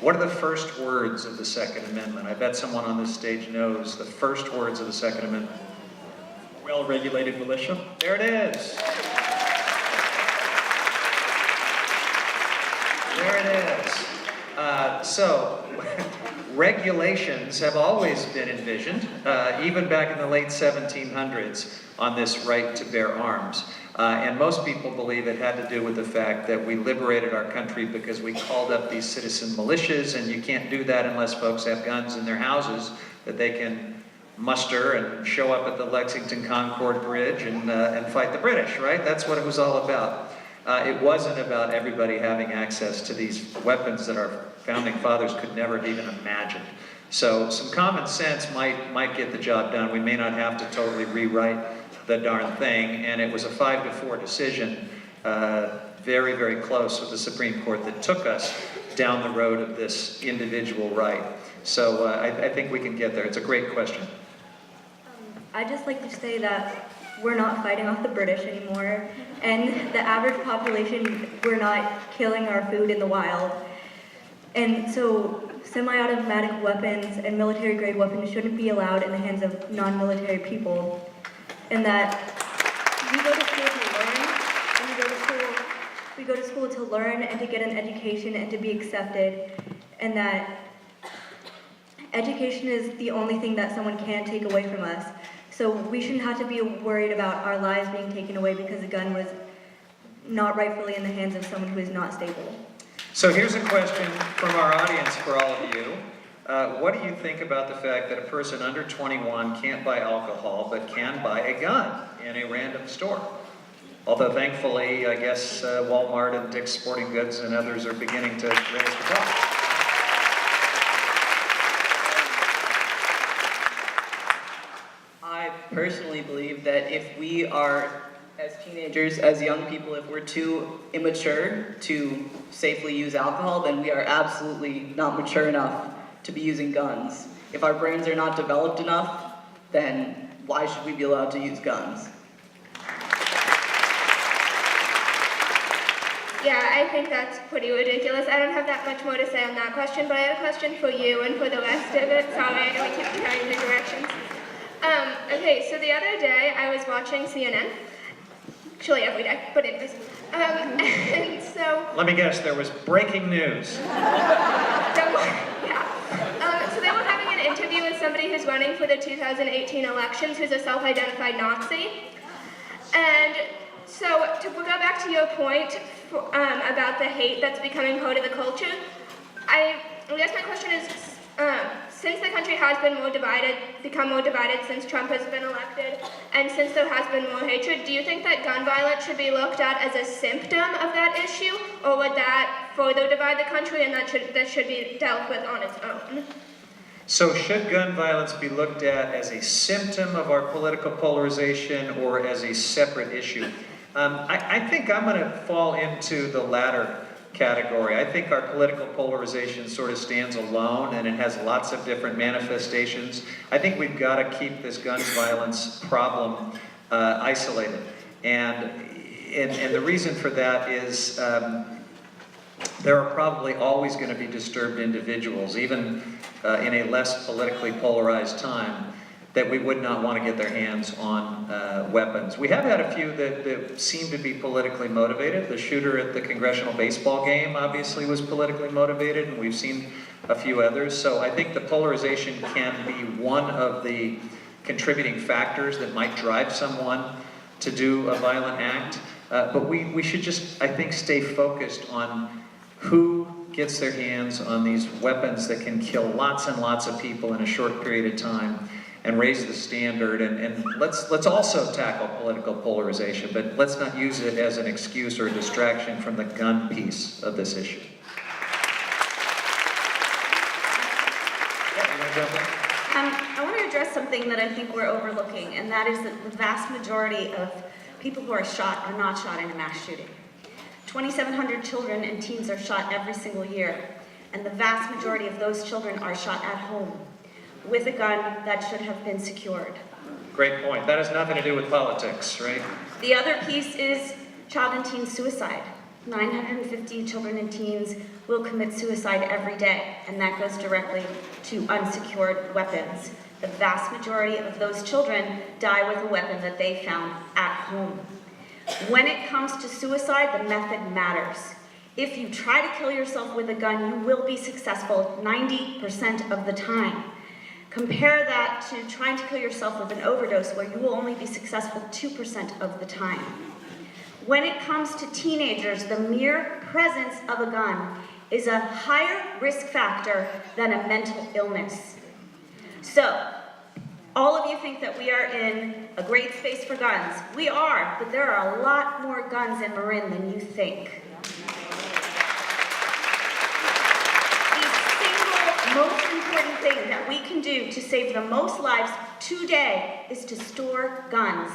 What are the first words of the Second Amendment? I bet someone on this stage knows the first words of the Second Amendment. Well-regulated militia. There it is. There it is. So, regulations have always been envisioned, even back in the late 1700s, on this right to bear arms. And most people believe it had to do with the fact that we liberated our country because we called up these citizen militias, and you can't do that unless folks have guns in their houses that they can muster and show up at the Lexington Concord Bridge and fight the British, right? That's what it was all about. It wasn't about everybody having access to these weapons that our founding fathers could never have even imagined. So some common sense might get the job done. We may not have to totally rewrite the darn thing, and it was a 5-4 decision, very, very close with the Supreme Court, that took us down the road of this individual right. So I think we can get there. It's a great question. I'd just like to say that we're not fighting off the British anymore, and the average population, we're not killing our food in the wild. And so semi-automatic weapons and military-grade weapons shouldn't be allowed in the hands of non-military people. And that we go to school to learn, and we go to school to learn and to get an education and to be accepted, and that education is the only thing that someone can take away from us. So we shouldn't have to be worried about our lives being taken away because a gun was not rightfully in the hands of someone who is not stable. So here's a question from our audience for all of you. What do you think about the fact that a person under 21 can't buy alcohol but can buy a gun in a random store? Although thankfully, I guess Walmart and Dick's Sporting Goods and others are beginning to raise the bar. I personally believe that if we are, as teenagers, as young people, if we're too immature to safely use alcohol, then we are absolutely not mature enough to be using guns. If our brains are not developed enough, then why should we be allowed to use guns? Yeah, I think that's pretty ridiculous. I don't have that much more to say on that question, but I have a question for you and for the rest of it. Sorry, I know we keep carrying the directions. Okay, so the other day I was watching CNN. Actually, every day, but anyways. And so... Let me guess, there was breaking news. So they were having an interview with somebody who's running for the 2018 elections, who's a self-identified Nazi. And so, to go back to your point about the hate that's becoming part of the culture, I guess my question is, since the country has been become more divided since Trump has been elected, and since there has been more hatred, do you think that gun violence should be looked at as a symptom of that issue, or would that further divide the country and that should be dealt with on its own? So should gun violence be looked at as a symptom of our political polarization or as a separate issue? I think I'm going to fall into the latter category. I think our political polarization sort of stands alone, and it has lots of different manifestations. I think we've got to keep this gun violence problem isolated. And the reason for that is there are probably always going to be disturbed individuals, even in a less politically polarized time, that we would not want to get their hands on weapons. We have had a few that seem to be politically motivated. The shooter at the congressional baseball game obviously was politically motivated, and we've seen a few others. So I think the polarization can be one of the contributing factors that might drive someone to do a violent act. But we should just, I think, stay focused on who gets their hands on these weapons that can kill lots and lots of people in a short period of time, and raise the standard, and let's also tackle political polarization, but let's not use it as an excuse or a distraction from the gun piece of this issue. I want to address something that I think we're overlooking, and that is that the vast majority of people who are shot are not shot in a mass shooting. 2,700 children and teens are shot every single year, and the vast majority of those children are shot at home with a gun that should have been secured. Great point. That has nothing to do with politics, right? The other piece is child and teen suicide. 950 children and teens will commit suicide every day, and that goes directly to unsecured weapons. The vast majority of those children die with a weapon that they found at home. When it comes to suicide, the method matters. If you try to kill yourself with a gun, you will be successful 90% of the time. Compare that to trying to kill yourself with an overdose, where you will only be successful 2% of the time. When it comes to teenagers, the mere presence of a gun is a higher risk factor than a mental illness. So, all of you think that we are in a great space for guns. We are, but there are a lot more guns in Marin than you think. The single most important thing that we can do to save the most lives today is to store guns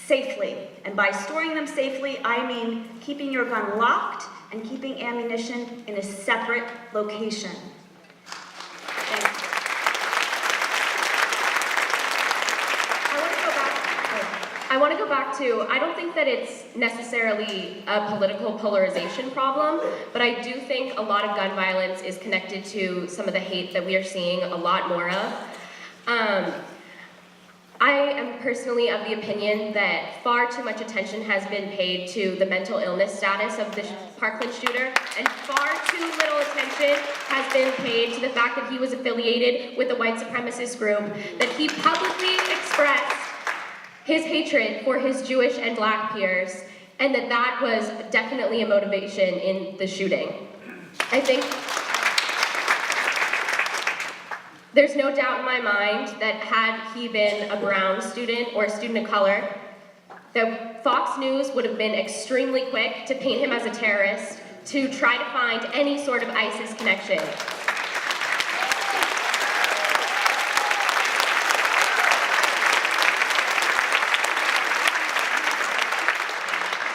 safely. And by storing them safely, I mean keeping your gun locked and keeping ammunition in a separate location. Thank you. I want to go back to, I don't think that it's necessarily a political polarization problem, but I do think a lot of gun violence is connected to some of the hate that we are seeing a lot more of. I am personally of the opinion that far too much attention has been paid to the mental illness status of the Parkland shooter, and far too little attention has been paid to the fact that he was affiliated with a white supremacist group, that he publicly expressed his hatred for his Jewish and Black peers, and that was definitely a motivation in the shooting. I think there's no doubt in my mind that had he been a brown student or a student of color, that Fox News would have been extremely quick to paint him as a terrorist, to try to find any sort of ISIS connection.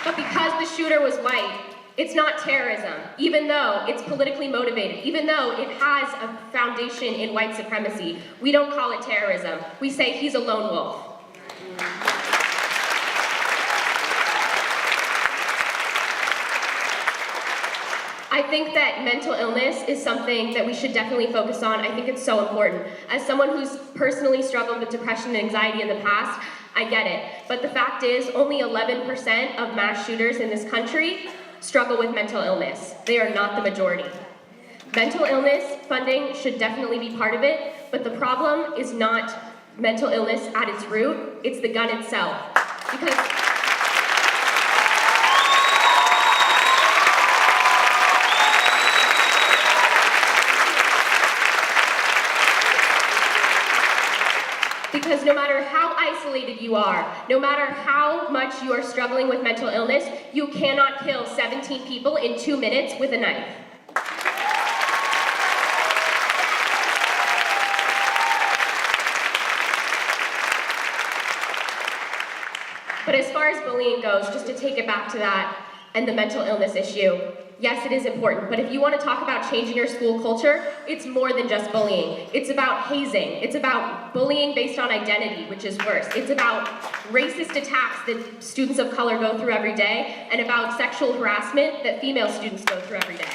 But because the shooter was white, it's not terrorism, even though it's politically motivated, even though it has a foundation in white supremacy. We don't call it terrorism. We say he's a lone wolf. I think that mental illness is something that we should definitely focus on. I think it's so important. As someone who's personally struggled with depression and anxiety in the past, I get it. But the fact is, only 11% of mass shooters in this country struggle with mental illness. They are not the majority. Mental illness funding should definitely be part of it, but the problem is not mental illness at its root, it's the gun itself. Because no matter how isolated you are, no matter how much you are struggling with mental illness, you cannot kill 17 people in 2 minutes with a knife. But as far as bullying goes, just to take it back to that and the mental illness issue, yes, it is important, but if you want to talk about changing your school culture, it's more than just bullying. It's about hazing. It's about bullying based on identity, which is worse. It's about racist attacks that students of color go through every day, and about sexual harassment that female students go through every day.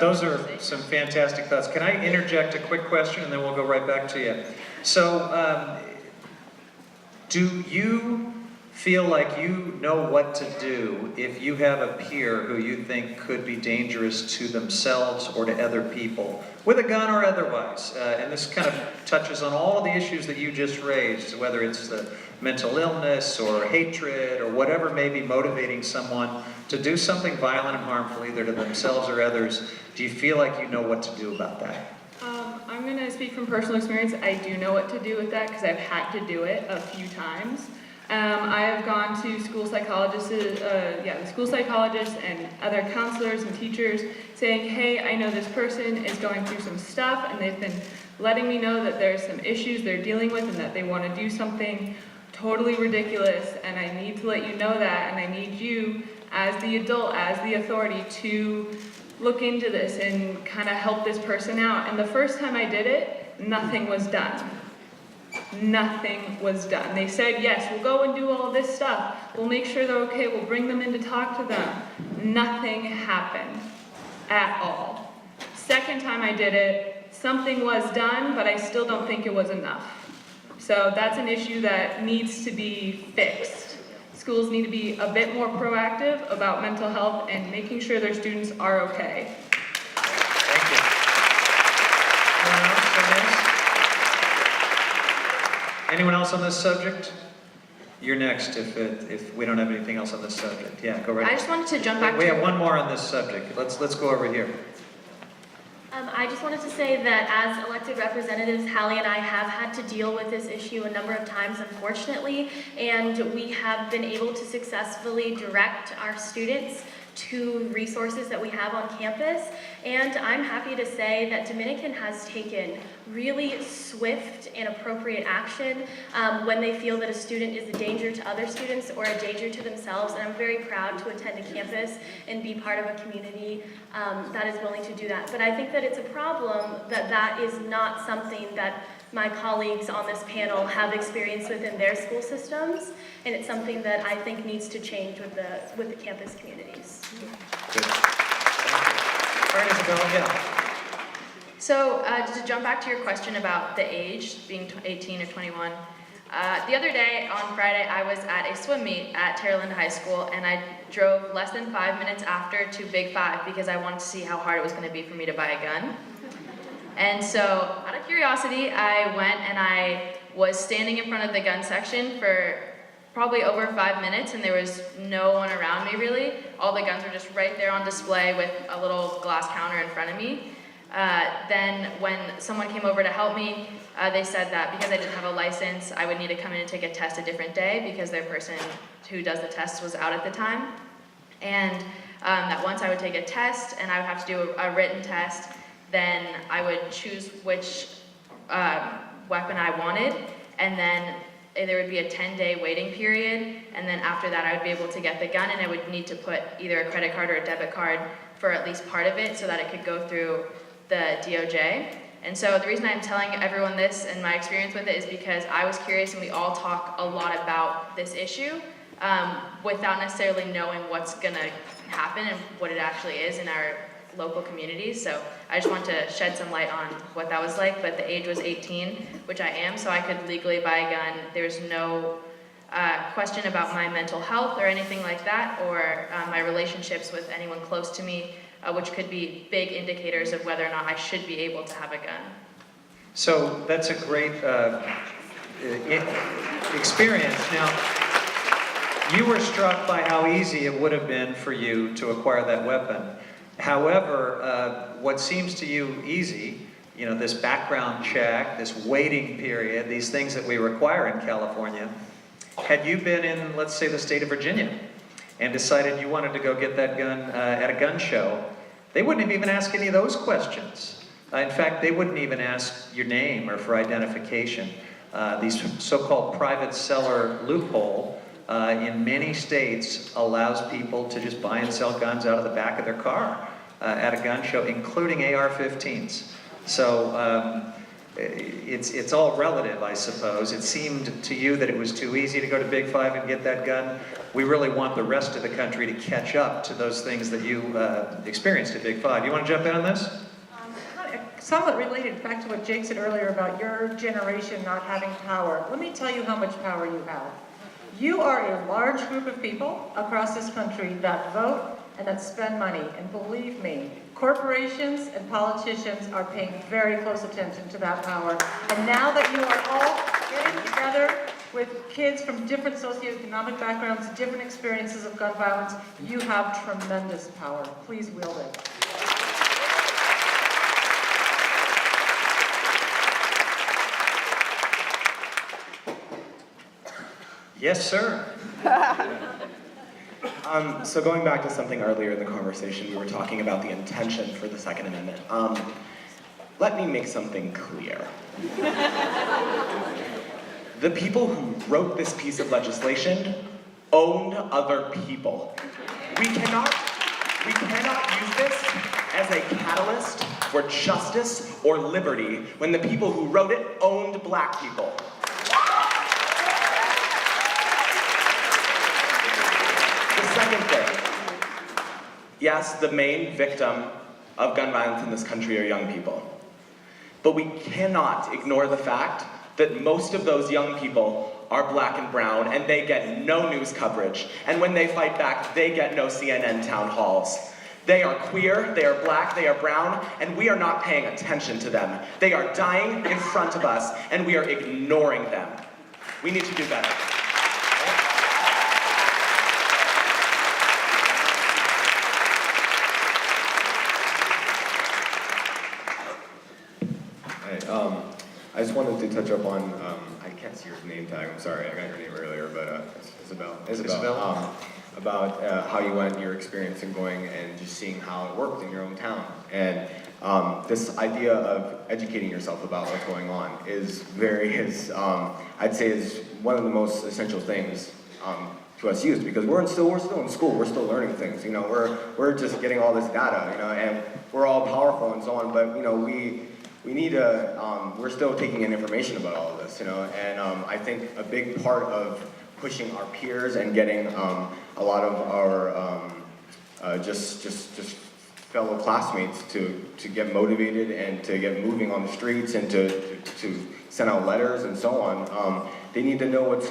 Those are some fantastic thoughts. Can I interject a quick question and then we'll go right back to you? So, do you feel like you know what to do if you have a peer who you think could be dangerous to themselves or to other people, with a gun or otherwise. And this kind of touches on all of the issues that you just raised, whether it's the mental illness or hatred or whatever may be motivating someone to do something violent and harmful either to themselves or others. Do you feel like you know what to do about that? I'm going to speak from personal experience. I do know what to do with that because I've had to do it a few times. I have gone to school psychologists, the school psychologists and other counselors and teachers saying, hey, I know this person is going through some stuff and they've been letting me know that there's some issues they're dealing with and that they want to do something totally ridiculous, and I need to let you know that, and I need you as the adult, as the authority to look into this and kind of help this person out. And the first time I did it, nothing was done. Nothing was done. They said, yes, we'll go and do all this stuff. We'll make sure they're okay. We'll bring them in to talk to them. Nothing happened at all. Second time I did it, something was done, but I still don't think it was enough. So that's an issue that needs to be fixed. Schools need to be a bit more proactive about mental health and making sure their students are okay. Thank you. Anyone else on this subject? You're next if we don't have anything else on this subject. Yeah, go right I ahead. just wanted to jump back We to... have one more on this subject. Let's go over here. I just wanted to say that as elected representatives, Hallie and I have had to deal with this issue a number of times, unfortunately, and we have been able to successfully direct our students to resources that we have on campus. And I'm happy to say that Dominican has taken really swift and appropriate action when they feel that a student is a danger to other students or a danger to themselves. And I'm very proud to attend a campus and be part of a community that is willing to do that. But I think that it's a problem that that is not something that my colleagues on this panel have experience within their school systems, and it's something that I think needs to change with the campus communities. Good. All right, Isabel, yeah. So to jump back to your question about the age, being 18 or 21, the other day on Friday I was at a swim meet at Terraland High School, and I drove less than 5 minutes after to Big 5 because I wanted to see how hard it was going to be for me to buy a gun. And so, out of curiosity, I went and I was standing in front of the gun section for probably over 5 minutes, and there was no one around me really. All the guns were just right there on display with a little glass counter in front of me. Then when someone came over to help me, they said that because I didn't have a license, I would need to come in and take a test a different day because their person who does the test was out at the time. And that once I would take a test and I would have to do a written test, then I would choose which weapon I wanted, and then there would be a 10-day waiting period, and then after that I would be able to get the gun, and I would need to put either a credit card or a debit card for at least part of it so that it could go through the DOJ. And so the reason I'm telling everyone this and my experience with it is because I was curious, and we all talk a lot about this issue without necessarily knowing what's gonna happen and what it actually is in our local communities. So I just want to shed some light on what that was like, but the age was 18, which I am, so I could legally buy a gun. There's no question about my mental health or anything like that, or my relationships with anyone close to me, which could be big indicators of whether or not I should be able to have a gun. So that's a great experience. Now, you were struck by how easy it would have been for you to acquire that weapon. However, what seems to you easy, you know, this background check, this waiting period, these things that we require in California, had you been in, let's say, the state of Virginia and decided you wanted to go get that gun at a gun show, they wouldn't have even asked any of those questions. In fact, they wouldn't even ask your name or for identification. These so-called private seller loophole in many states allows people to just buy and sell guns out of the back of their car at a gun show, including AR-15s. So it's all relative, I suppose. It seemed to you that it was too easy to go to Big 5 and get that gun. We really want the rest of the country to catch up to those things that you experienced at Big 5. You want to jump in on this? Somewhat related back to what Jake said earlier about your generation not having power. Let me tell you how much power you have. You are a large group of people across this country that vote and that spend money. And believe me, corporations and politicians are paying very close attention to that power. And now that you are all getting together with kids from different socioeconomic backgrounds, different experiences of gun violence, you have tremendous power. Please wield it. Yes, sir. So going back to something earlier in the conversation, we were talking about the intention for the Second Amendment. Let me make something clear. The people who wrote this piece of legislation owned other people. We cannot use this as a catalyst for justice or liberty when the people who wrote it owned black people. Second thing, yes, the main victim of gun violence in this country are young people. But we cannot ignore the fact that most of those young people are black and brown, and they get no news coverage. And when they fight back, they get no CNN town halls. They are queer, they are black, they are brown, and we are not paying attention to them. They are dying in front of us, and we are ignoring them. We need to do better. I just wanted to touch up on, I can't see your name tag, I'm sorry, I got your name earlier, but Isabel. About how you went, your experience in going and just seeing how it worked in your own town. And this idea of educating yourself about what's going on is I'd say is one of the most essential things to us youth, because we're still in school, we're still learning things, we're just getting all this data, and we're all powerful and so on, but we need to, we're still taking in information about all of this, and I think a big part of pushing our peers and getting a lot of our just fellow classmates to get motivated and to get moving on the streets and to send out letters and so on. They need to know of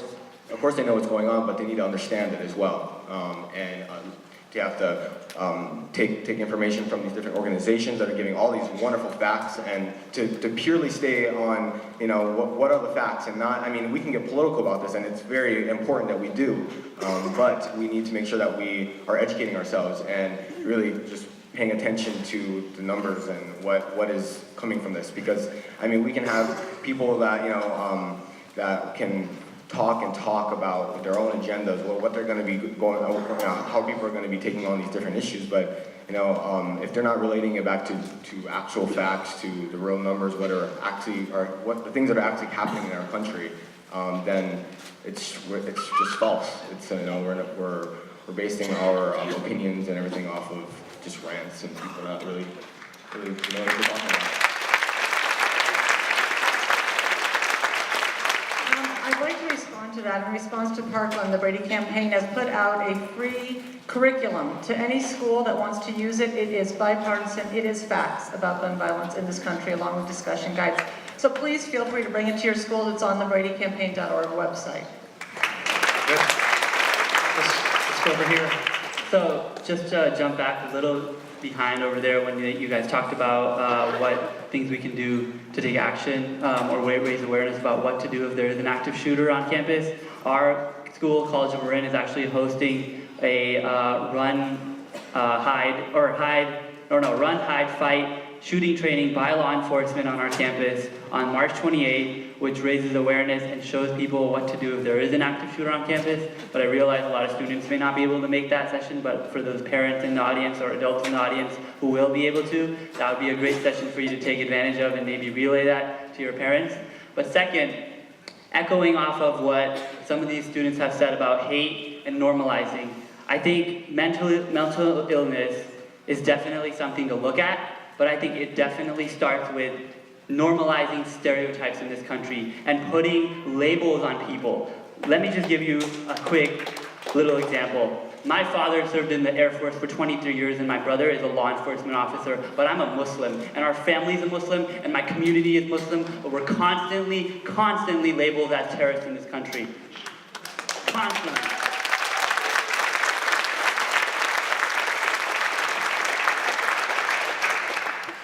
course they know what's going on, but they need to understand it as well. You have to take information from these different organizations that are giving all these wonderful facts, and to purely stay on, what are the facts, and not, we can get political about this, and it's very important that we do, but we need to make sure that we are educating ourselves and really just paying attention to the numbers and what is coming from this, because, we can have people that, that can talk about their own agendas, what they're going to be going, how people are going to be taking on these different issues. But if they're not relating it back to actual facts, to the real numbers, what the things that are actually happening in our country, then it's just false. It's we're basing our opinions and everything off of just rants and people not really know what they're talking about. I'd like to respond to that. In response to Parkland, the Brady campaign has put out a free curriculum to any school that wants to use it. It is bipartisan. It is facts about gun violence in this country, along with discussion guides. So please feel free to bring it to your school. It's on the bradycampaign.org website. Let's go over here. So just to jump back a little behind over there when you guys talked about what things we can do to take action or raise awareness about what to do if there is an active shooter on campus. Our school, College of Marin, is actually hosting a run, hide, fight shooting training by law enforcement on our campus on March 28th, which raises awareness and shows people what to do if there is an active shooter on campus. But I realize a lot of students may not be able to make that session, but for those parents in the audience or adults in the audience who will be able to, that would be a great session for you to take advantage of and maybe relay that to your parents. But second, echoing off of what some of these students have said about hate and normalizing, I think mental illness is definitely something to look at, but I think it definitely starts with normalizing stereotypes in this country and putting labels on people. Let me just give you a quick little example. My father served in the Air Force for 23 years and my brother is a law enforcement officer, but I'm a Muslim and our family is a Muslim and my community is Muslim, but we're constantly labeled as terrorists in this country. constantly.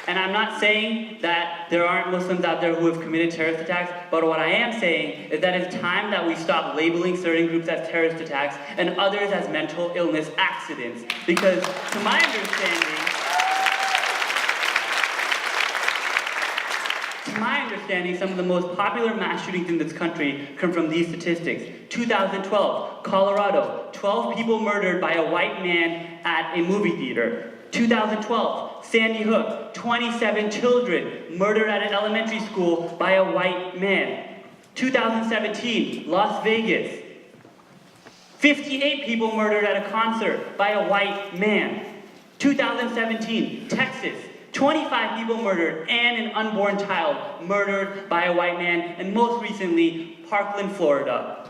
And I'm not saying that there aren't Muslims out there who have committed terrorist attacks, but what I am saying is that it's time that we stop labeling certain groups as terrorist attacks and others as mental illness accidents. Because to my understanding, some of the most popular mass shootings in this country come from these statistics. 2012, Colorado, 12 people murdered by a white man at a movie theater. 2012, Sandy Hook, 27 children murdered at an elementary school by a white man. 2017, Las Vegas, 58 people murdered at a concert by a white man. 2017, Texas, 25 people murdered and an unborn child murdered by a white man. And most recently, Parkland, Florida,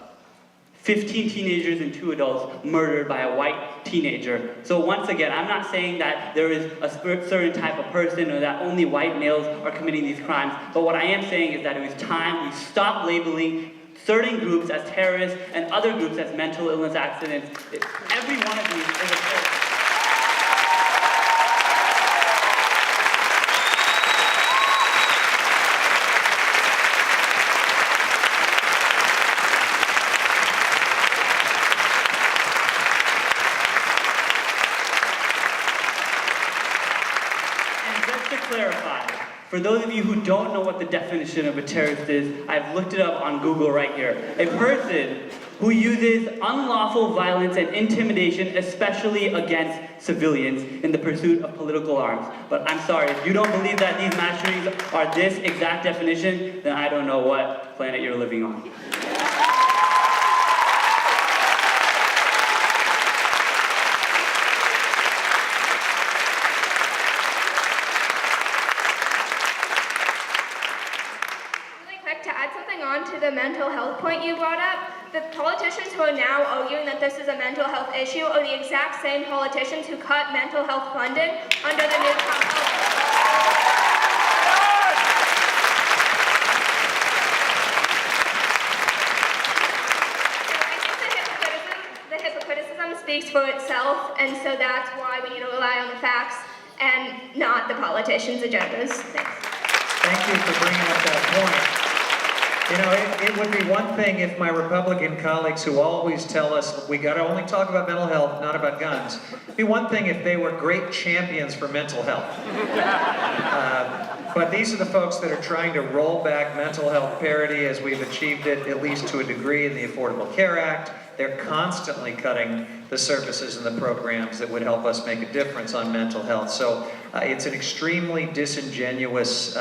15 teenagers and 2 adults murdered by a white teenager. So once again, I'm not saying that there is a certain type of person or that only white males are committing these crimes, but what I am saying is that it is time we stop labeling certain groups as terrorists and other groups as mental illness accidents. Every one of these is a terrorist. For those of you who don't know what the definition of a terrorist is, I've looked it up on Google right here. A person who uses unlawful violence and intimidation, especially against civilians, in the pursuit of political arms. But I'm sorry, if you don't believe that these mass shootings are this exact definition, then I don't know what planet you're living on. The mental health point you brought up, the politicians who are now arguing that this is a mental health issue are the exact same politicians who cut mental health funding under the new Trump The hypocriticism speaks for itself, and so that's why we need to rely on the facts and not the politicians' agendas. Thanks. Thank you for bringing up that point. You know, it would be one thing if my Republican colleagues who always tell us we got to only talk about mental health, not about guns, it'd be one thing if they were great champions for mental health. But these are the folks that are trying to roll back mental health parity as we've achieved it, at least to a degree, in the Affordable Care Act. They're constantly cutting the services and the programs that would help us make a difference on mental health. So it's an extremely disingenuous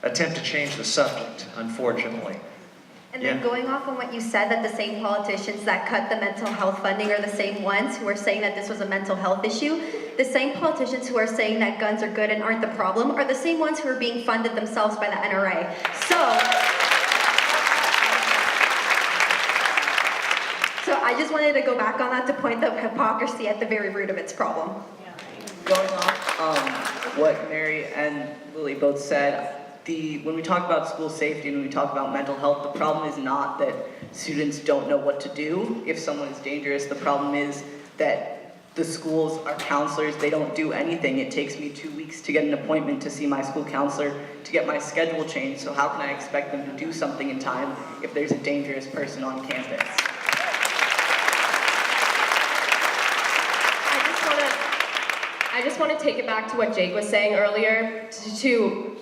attempt to change the subject, unfortunately. And then going off on what you said, that the same politicians that cut the mental health funding are the same ones who are saying that this was a mental health issue. The same politicians who are saying that guns are good and aren't the problem are the same ones who are being funded themselves by the NRA. So I just wanted to go back on that to point the hypocrisy at the very root of its problem. Going off what Mary and Lily both said, when we talk about school safety and when we talk about mental health, the problem is not that students don't know what to do if someone is dangerous. The problem is that the schools, our counselors, they don't do anything. It takes me 2 weeks to get an appointment to see my school counselor to get my schedule changed. So how can I expect them to do something in time if there's a dangerous person on campus? I just want to take it back to what Jake was saying earlier to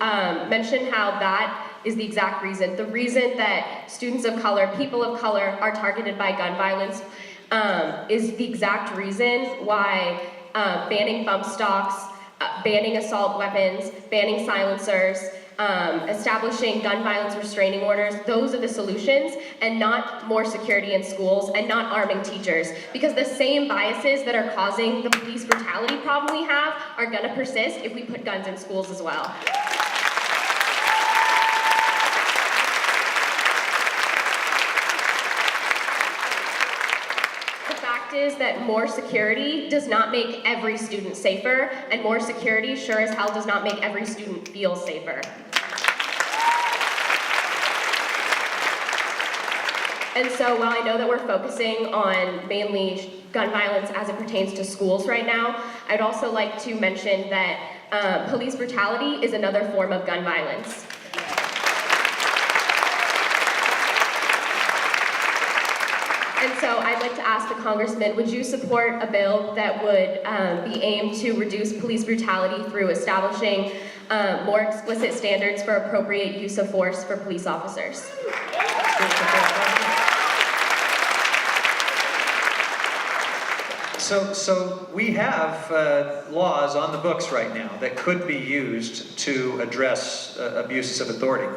mention how that is the exact reason. The reason that students of color, people of color, are targeted by gun violence is the exact reason why banning bump stocks, banning assault weapons, banning silencers, establishing gun violence restraining orders, those are the solutions, and not more security in schools and not arming teachers. Because the same biases that are causing the police brutality problem we have are gonna persist if we put guns in schools as well. The fact is that more security does not make every student safer, and more security sure as hell does not make every student feel safer. And so while I know that we're focusing on mainly gun violence as it pertains to schools right now, I'd also like to mention that police brutality is another form of gun violence. And so I'd like to ask the Congressman, would you support a bill that would be aimed to reduce police brutality through establishing more explicit standards for appropriate use of force for police officers? So we have laws on the books right now that could be used to address abuses of authority.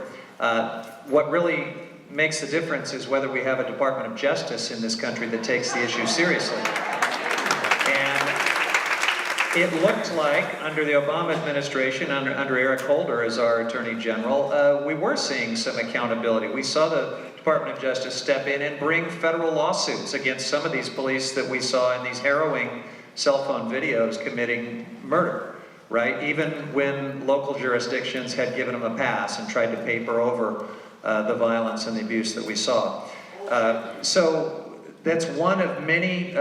What really makes the difference is whether we have a Department of Justice in this country that takes the issue seriously. And it looked like under the Obama administration, under Eric Holder as our Attorney General, we were seeing some accountability. We saw the Department of Justice step in and bring federal lawsuits against some of these police that we saw in these harrowing cell phone videos committing murder, right? Even when local jurisdictions had given them a pass and tried to paper over the violence and the abuse that we saw. So that's one of many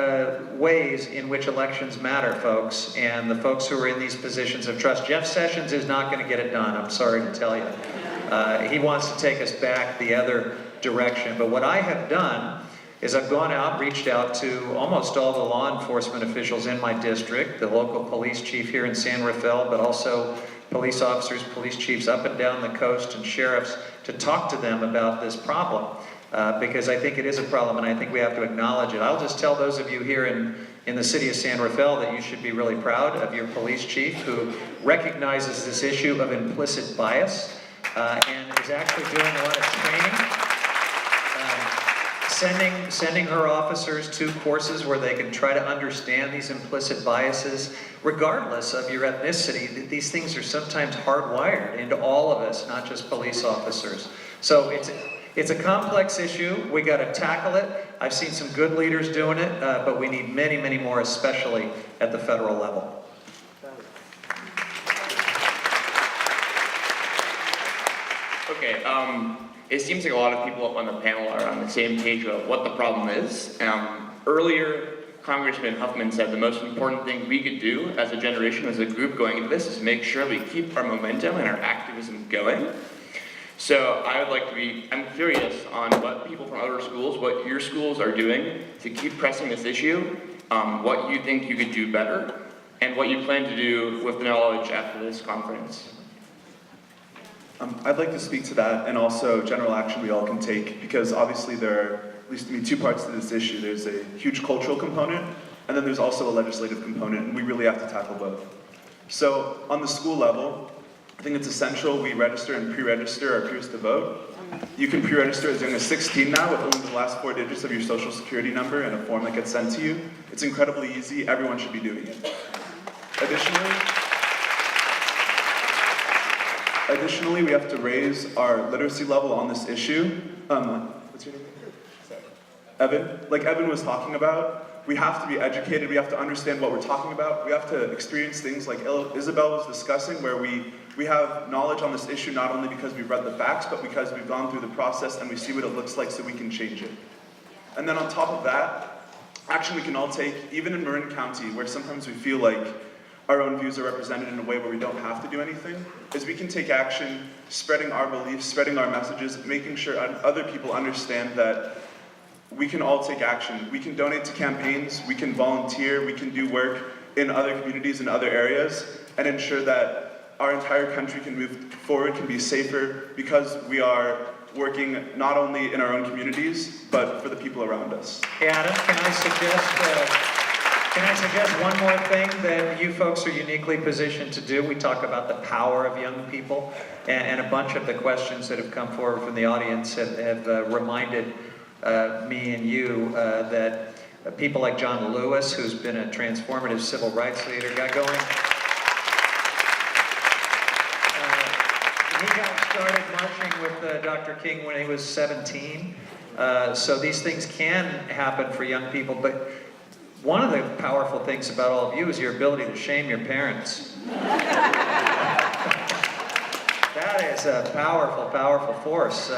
ways in which elections matter, folks, and the folks who are in these positions of trust. Jeff Sessions is not going to get it done, I'm sorry to tell you. He wants to take us back the other direction, but what I have done is I've gone out, reached out to almost all the law enforcement officials in my district, the local police chief here in San Rafael, but also police officers, police chiefs up and down the coast, and sheriffs, to talk to them about this problem, because I think it is a problem and I think we have to acknowledge it. I'll just tell those of you here in the city of San Rafael that you should be really proud of your police chief who recognizes this issue of implicit bias and is actually doing a lot of training. Sending her officers to courses where they can try to understand these implicit biases, regardless of your ethnicity. These things are sometimes hardwired into all of us, not just police officers. So it's a complex issue. We got to tackle it. I've seen some good leaders doing it, but we need many, many more, especially at the federal level. Okay, it seems like a lot of people on the panel are on the same page about what the problem is. Earlier, Congressman Huffman said the most important thing we could do as a generation, as a group going into this, is make sure we keep our momentum and our activism going. So I'm curious on what people from other schools, what your schools are doing to keep pressing this issue, what you think you could do better, and what you plan to do with the knowledge after this conference. I'd like to speak to that and also general action we all can take, because obviously there are at least two parts to this issue. There's a huge cultural component, and then there's also a legislative component, and we really have to tackle both. So on the school level, I think it's essential we register and pre-register our peers to vote. You can pre-register as young as 16 now with only the last 4 digits of your social security number and a form that gets sent to you. It's incredibly easy. Everyone should be doing it. Additionally, we have to raise our literacy level on this issue. What's your name? Evan. Like Evan was talking about, we have to be educated, we have to understand what we're talking about, we have to experience things like Isabel was discussing, where we have knowledge on this issue not only because we've read the facts, but because we've gone through the process and we see what it looks like so we can change it. And then on top of that, action we can all take, even in Marin County, where sometimes we feel like our own views are represented in a way where we don't have to do anything, is we can take action, spreading our beliefs, spreading our messages, making sure other people understand that we can all take action. We can donate to campaigns, we can volunteer, we can do work in other communities and other areas, and ensure that our entire country can move forward, can be safer, because we are working not only in our own communities, but for the people around us. Hey Adam, can I suggest one more thing that you folks are uniquely positioned to do? We talk about the power of young people, and a bunch of the questions that have come forward from the audience have reminded me and you that people like John Lewis, who's been a transformative civil rights leader, got going. He got started marching with Dr. King when he was 17. So these things can happen for young people, but one of the powerful things about all of you is your ability to shame your parents. That is a powerful, powerful force.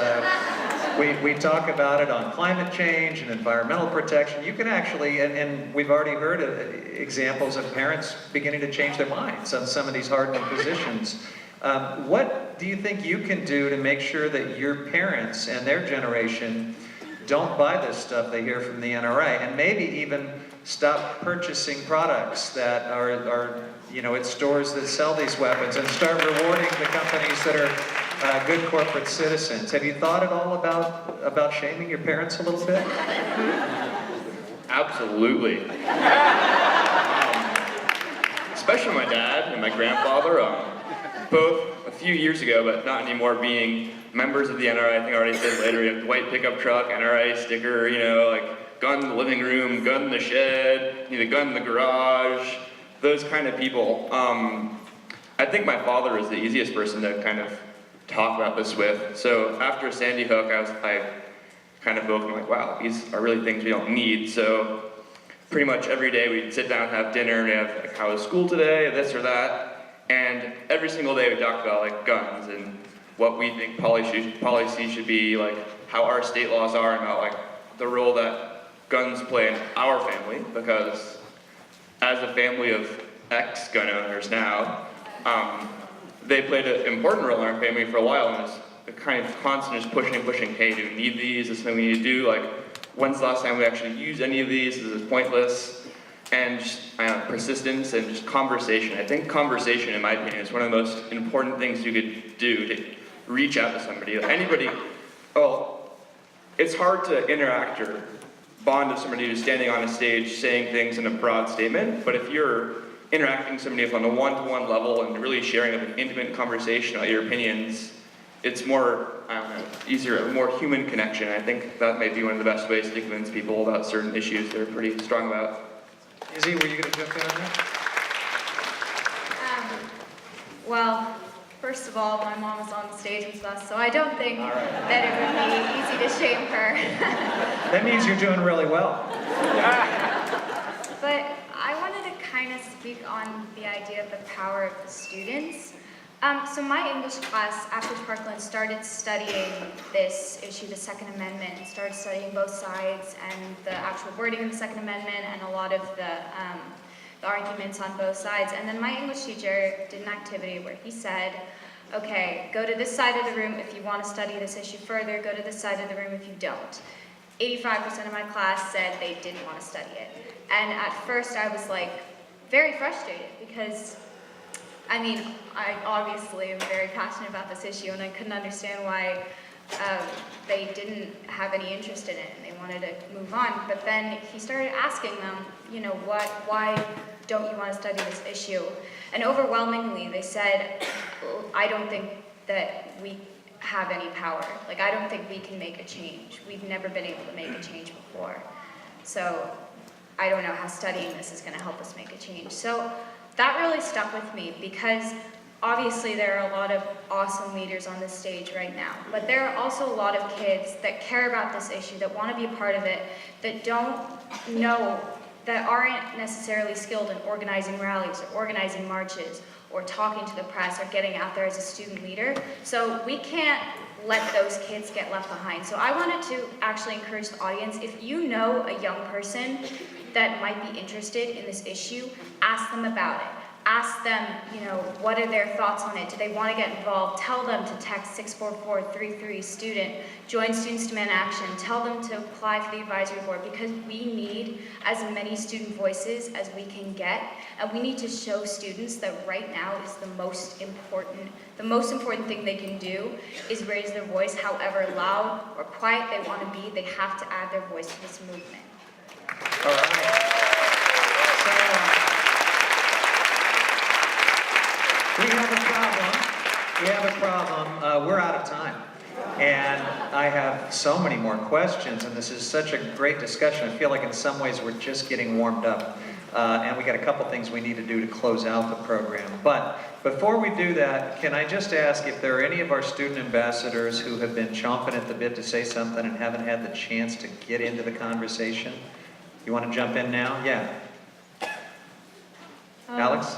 We talk about it on climate change and environmental protection. You can actually, and we've already heard of examples of parents beginning to change their minds on some of these hardening positions. What do you think you can do to make sure that your parents and their generation don't buy this stuff they hear from the NRA, and maybe even stop purchasing products that are at stores that sell these weapons, and start rewarding the companies that are good corporate citizens? Have you thought at all about shaming your parents a little bit? Absolutely. Especially my dad and my grandfather, both a few years ago, but not anymore, being members of the NRA. I think I already said later, we have the white pickup truck, NRA sticker, like gun in the living room, gun in the shed, the gun in the garage, those kind of people. I think my father is the easiest person to kind of talk about this with. So after Sandy Hook, I kind of woke up like, wow, these are really things we don't need. So pretty much every day we'd sit down and have dinner, and we have like, how was school today, this or that. And every single day we talk about like guns and what we think policy should be, like how our state laws are, and about like the role that guns play in our family. Because as a family of ex-gun owners now, they played an important role in our family for a while, and it's a kind of constant just pushing, hey, do we need these? Is this something we need to do? Like, when's the last time we actually used any of these? Is this pointless? And just persistence and just conversation. I think conversation, in my opinion, is one of the most important things you could do to reach out to somebody. Anybody, it's hard to interact or bond with somebody who's standing on a stage saying things in a broad statement, but if you're interacting with somebody on a one-to-one level and really sharing an intimate conversation about your opinions, it's more, easier, a more human connection. I think that may be one of the best ways to convince people about certain issues they're pretty strong about. Izzy, were you going to jump in on that? Well, first of all, my mom is on the stage with us, so I don't think that it would be easy to shame her. That means you're doing really well. But I wanted to kind of speak on the idea of the power of the students. So my English class after Parkland started studying this issue, the Second Amendment, and started studying both sides and the actual wording of the Second Amendment and a lot of the arguments on both sides. And then my English teacher did an activity where he said, okay, go to this side of the room if you want to study this issue further, go to this side of the room if you don't. 85% of my class said they didn't want to study it. And at first I was like very frustrated because I obviously am very passionate about this issue, and I couldn't understand why they didn't have any interest in it and they wanted to move on. But then he started asking them, why don't you want to study this issue? And overwhelmingly they said, I don't think that we have any power. Like, I don't think we can make a change. We've never been able to make a change before. So I don't know how studying this is going to help us make a change. So that really stuck with me because obviously there are a lot of awesome leaders on this stage right now, but there are also a lot of kids that care about this issue, that want to be a part of it, that don't know, that aren't necessarily skilled in organizing rallies or organizing marches or talking to the press or getting out there as a student leader. So we can't let those kids get left behind. So I wanted to actually encourage the audience, if you know a young person that might be interested in this issue, ask them about it. Ask them, what are their thoughts on it? Do they want to get involved? Tell them to text 64433-STUDENT. Join Students Demand Action. Tell them to apply for the advisory board because we need as many student voices as we can get. And we need to show students that right now is the most important thing they can do is raise their voice, however loud or quiet they want to be. They have to add their voice to this movement. All right. We have a problem. We're out of time. And I have so many more questions, and this is such a great discussion. I feel like in some ways we're just getting warmed up. And we got a couple things we need to do to close out the program. But before we do that, can I just ask if there are any of our student ambassadors who have been chomping at the bit to say something and haven't had the chance to get into the conversation? You want to jump in now? Yeah. Alex?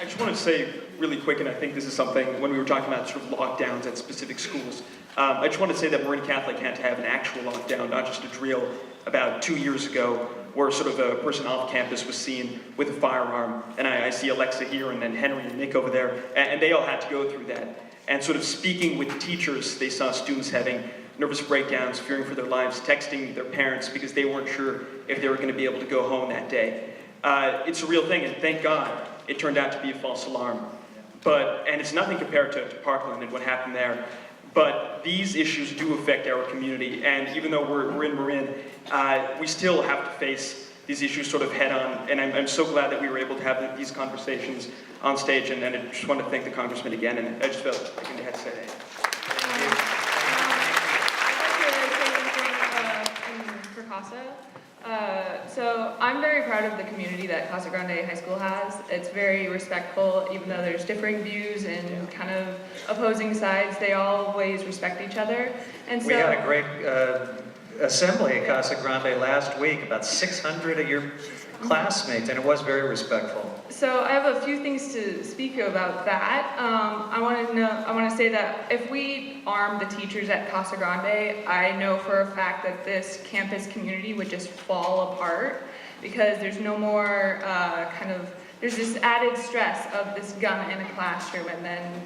I just wanted to say really quick, and I think this is something, when we were talking about sort of lockdowns at specific schools, I just want to say that Marin Catholic had to have an actual lockdown, not just a drill, about 2 years ago, where sort of a person off campus was seen with a firearm. And I see Alexa here, and then Henry and Nick over there, and they all had to go through that. And sort of speaking with teachers, they saw students having nervous breakdowns, fearing for their lives, texting their parents because they weren't sure if they were going to be able to go home that day. It's a real thing, and thank God it turned out to be a false alarm. And it's nothing compared to Parkland and what happened there. But these issues do affect our community, and even though we're in Marin, we still have to face these issues sort of head on, and I'm so glad that we were able to have these conversations on stage, and I just want to thank the Congressman again, and I just felt like I had to say that. For CASA. So I'm very proud of the community that Casa Grande High School has. It's very respectful, even though there's differing views and kind of opposing sides, they always respect each other. And so, we had a great assembly at Casa Grande last week, about 600 of your classmates, and it was very respectful. So I have a few things to speak about that. I want to say that if we arm the teachers at Casa Grande, I know for a fact that this campus community would just fall apart because there's no more there's this added stress of this gun in a classroom, and then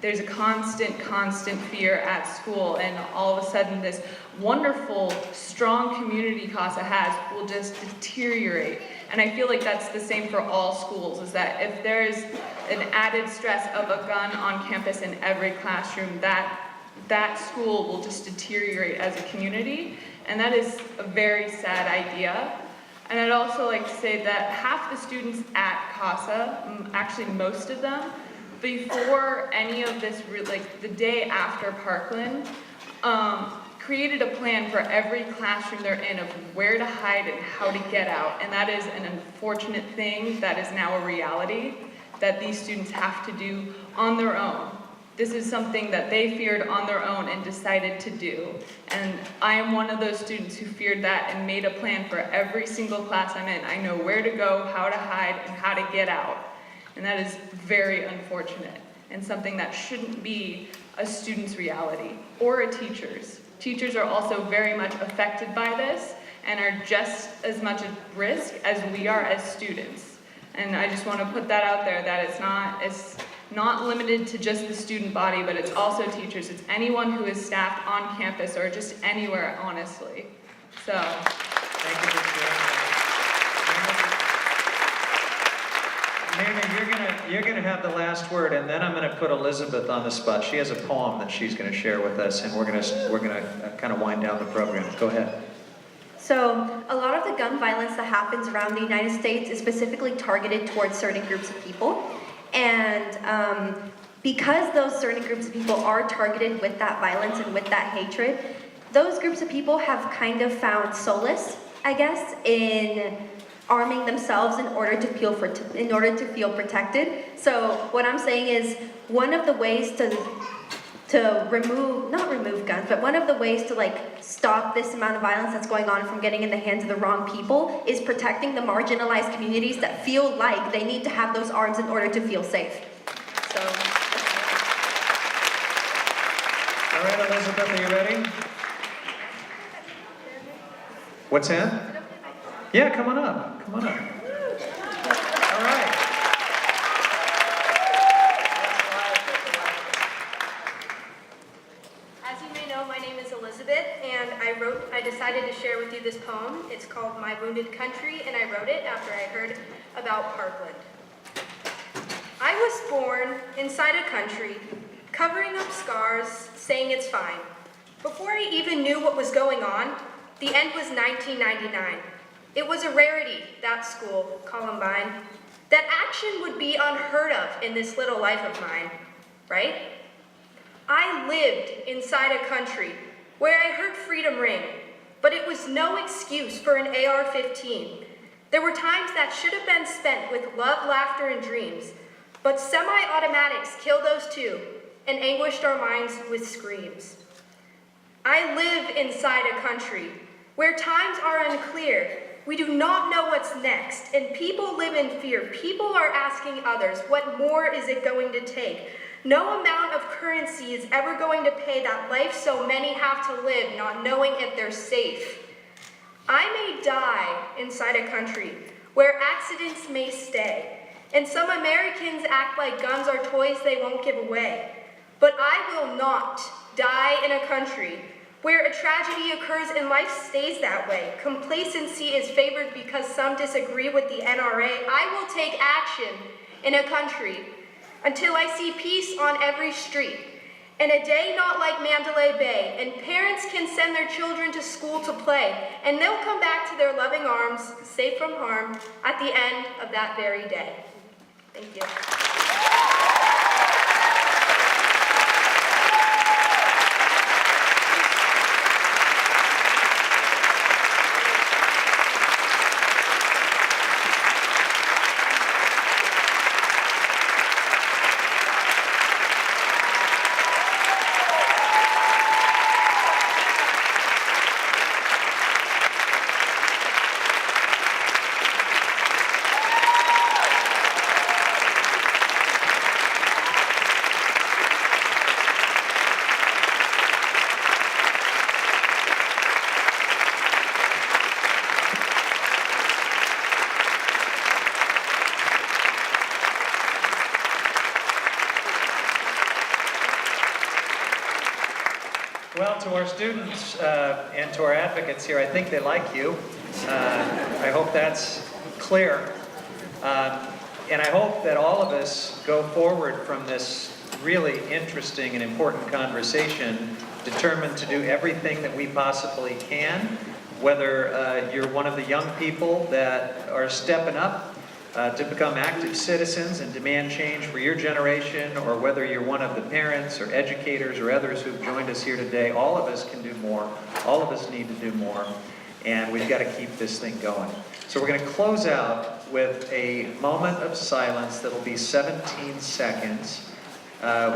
there's a constant fear at school, and all of a sudden this wonderful, strong community CASA has will just deteriorate. And I feel like that's the same for all schools, is that if there's an added stress of a gun on campus in every classroom, that school will just deteriorate as a community. And that is a very sad idea. And I'd also like to say that half the students at CASA, actually most of them, before any of this, like the day after Parkland, created a plan for every classroom they're in of where to hide and how to get out. And that is an unfortunate thing that is now a reality that these students have to do on their own. This is something that they feared on their own and decided to do. And I am one of those students who feared that and made a plan for every single class I'm in. I know where to go, how to hide, and how to get out. And that is very unfortunate and something that shouldn't be a student's reality or a teacher's. Teachers are also very much affected by this and are just as much at risk as we are as students. And I just want to put that out there, that it's not limited to just the student body, but it's also teachers. It's anyone who is staffed on campus or just anywhere, honestly. So. Thank you for sharing. Nina, you're gonna have the last word, and then I'm gonna put Elizabeth on the spot. She has a poem that she's gonna share with us, and we're gonna kind of wind down the program. Go ahead. So, a lot of the gun violence that happens around the United States is specifically targeted towards certain groups of people. And because those certain groups of people are targeted with that violence and with that hatred, those groups of people have kind of found solace, I guess, in arming themselves in order to feel protected. So what I'm saying is, one of the ways to not remove guns, but one of the ways to stop this amount of violence that's going on from getting in the hands of the wrong people is protecting the marginalized communities that feel like they need to have those arms in order to feel safe. So. All right, Elizabeth, are you ready? What's that? Yeah, come on up. Come on up. All right. As you may know, my name is Elizabeth, and I decided to share with you this poem. It's called My Wounded Country, and I wrote it after I heard about Parkland. I was born inside a country, covering up scars, saying it's fine. Before I even knew what was going on, the end was 1999. It was a rarity, that school, Columbine. That action would be unheard of in this little life of mine, right? I lived inside a country where I heard freedom ring, but it was no excuse for an AR-15. There were times that should have been spent with love, laughter, and dreams, but semi-automatics killed those too and anguished our minds with screams. I live inside a country where times are unclear, We do not know what's next, and people live in fear. People are asking others, what more is it going to take? No amount of currency is ever going to pay that life so many have to live, not knowing if they're safe. I may die inside a country where accidents may stay, and some Americans act like guns are toys they won't give away. But I will not die in a country where a tragedy occurs and life stays that way. Complacency is favored because some disagree with the NRA. I will take action in a country until I see peace on every street, and a day not like Mandalay Bay, and parents can send their children to school to play, and they'll come back to their loving arms, safe from harm, at the end of that very day. Thank you. Well, to our students and to our advocates here, I think they like you. I hope that's clear. And I hope that all of us go forward from this really interesting and important conversation determined to do everything that we possibly can, whether you're one of the young people that are stepping up to become active citizens and demand change for your generation, or whether you're one of the parents or educators or others who've joined us here today. All of us can do more. All of us need to do more. And we've got to keep this thing going. So we're going to close out with a moment of silence that'll be 17 seconds.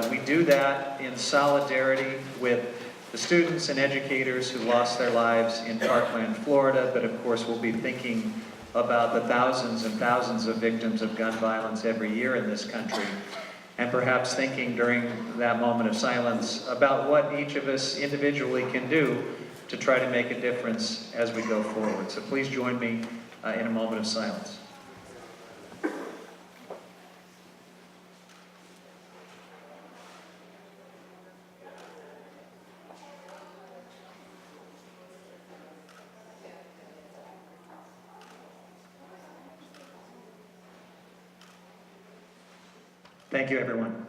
We do that in solidarity with the students and educators who lost their lives in Parkland, Florida, but of course we'll be thinking about the thousands and thousands of victims of gun violence every year in this country, and perhaps thinking during that moment of silence about what each of us individually can do to try to make a difference as we go forward. So please join me in a moment of silence. Thank you, everyone.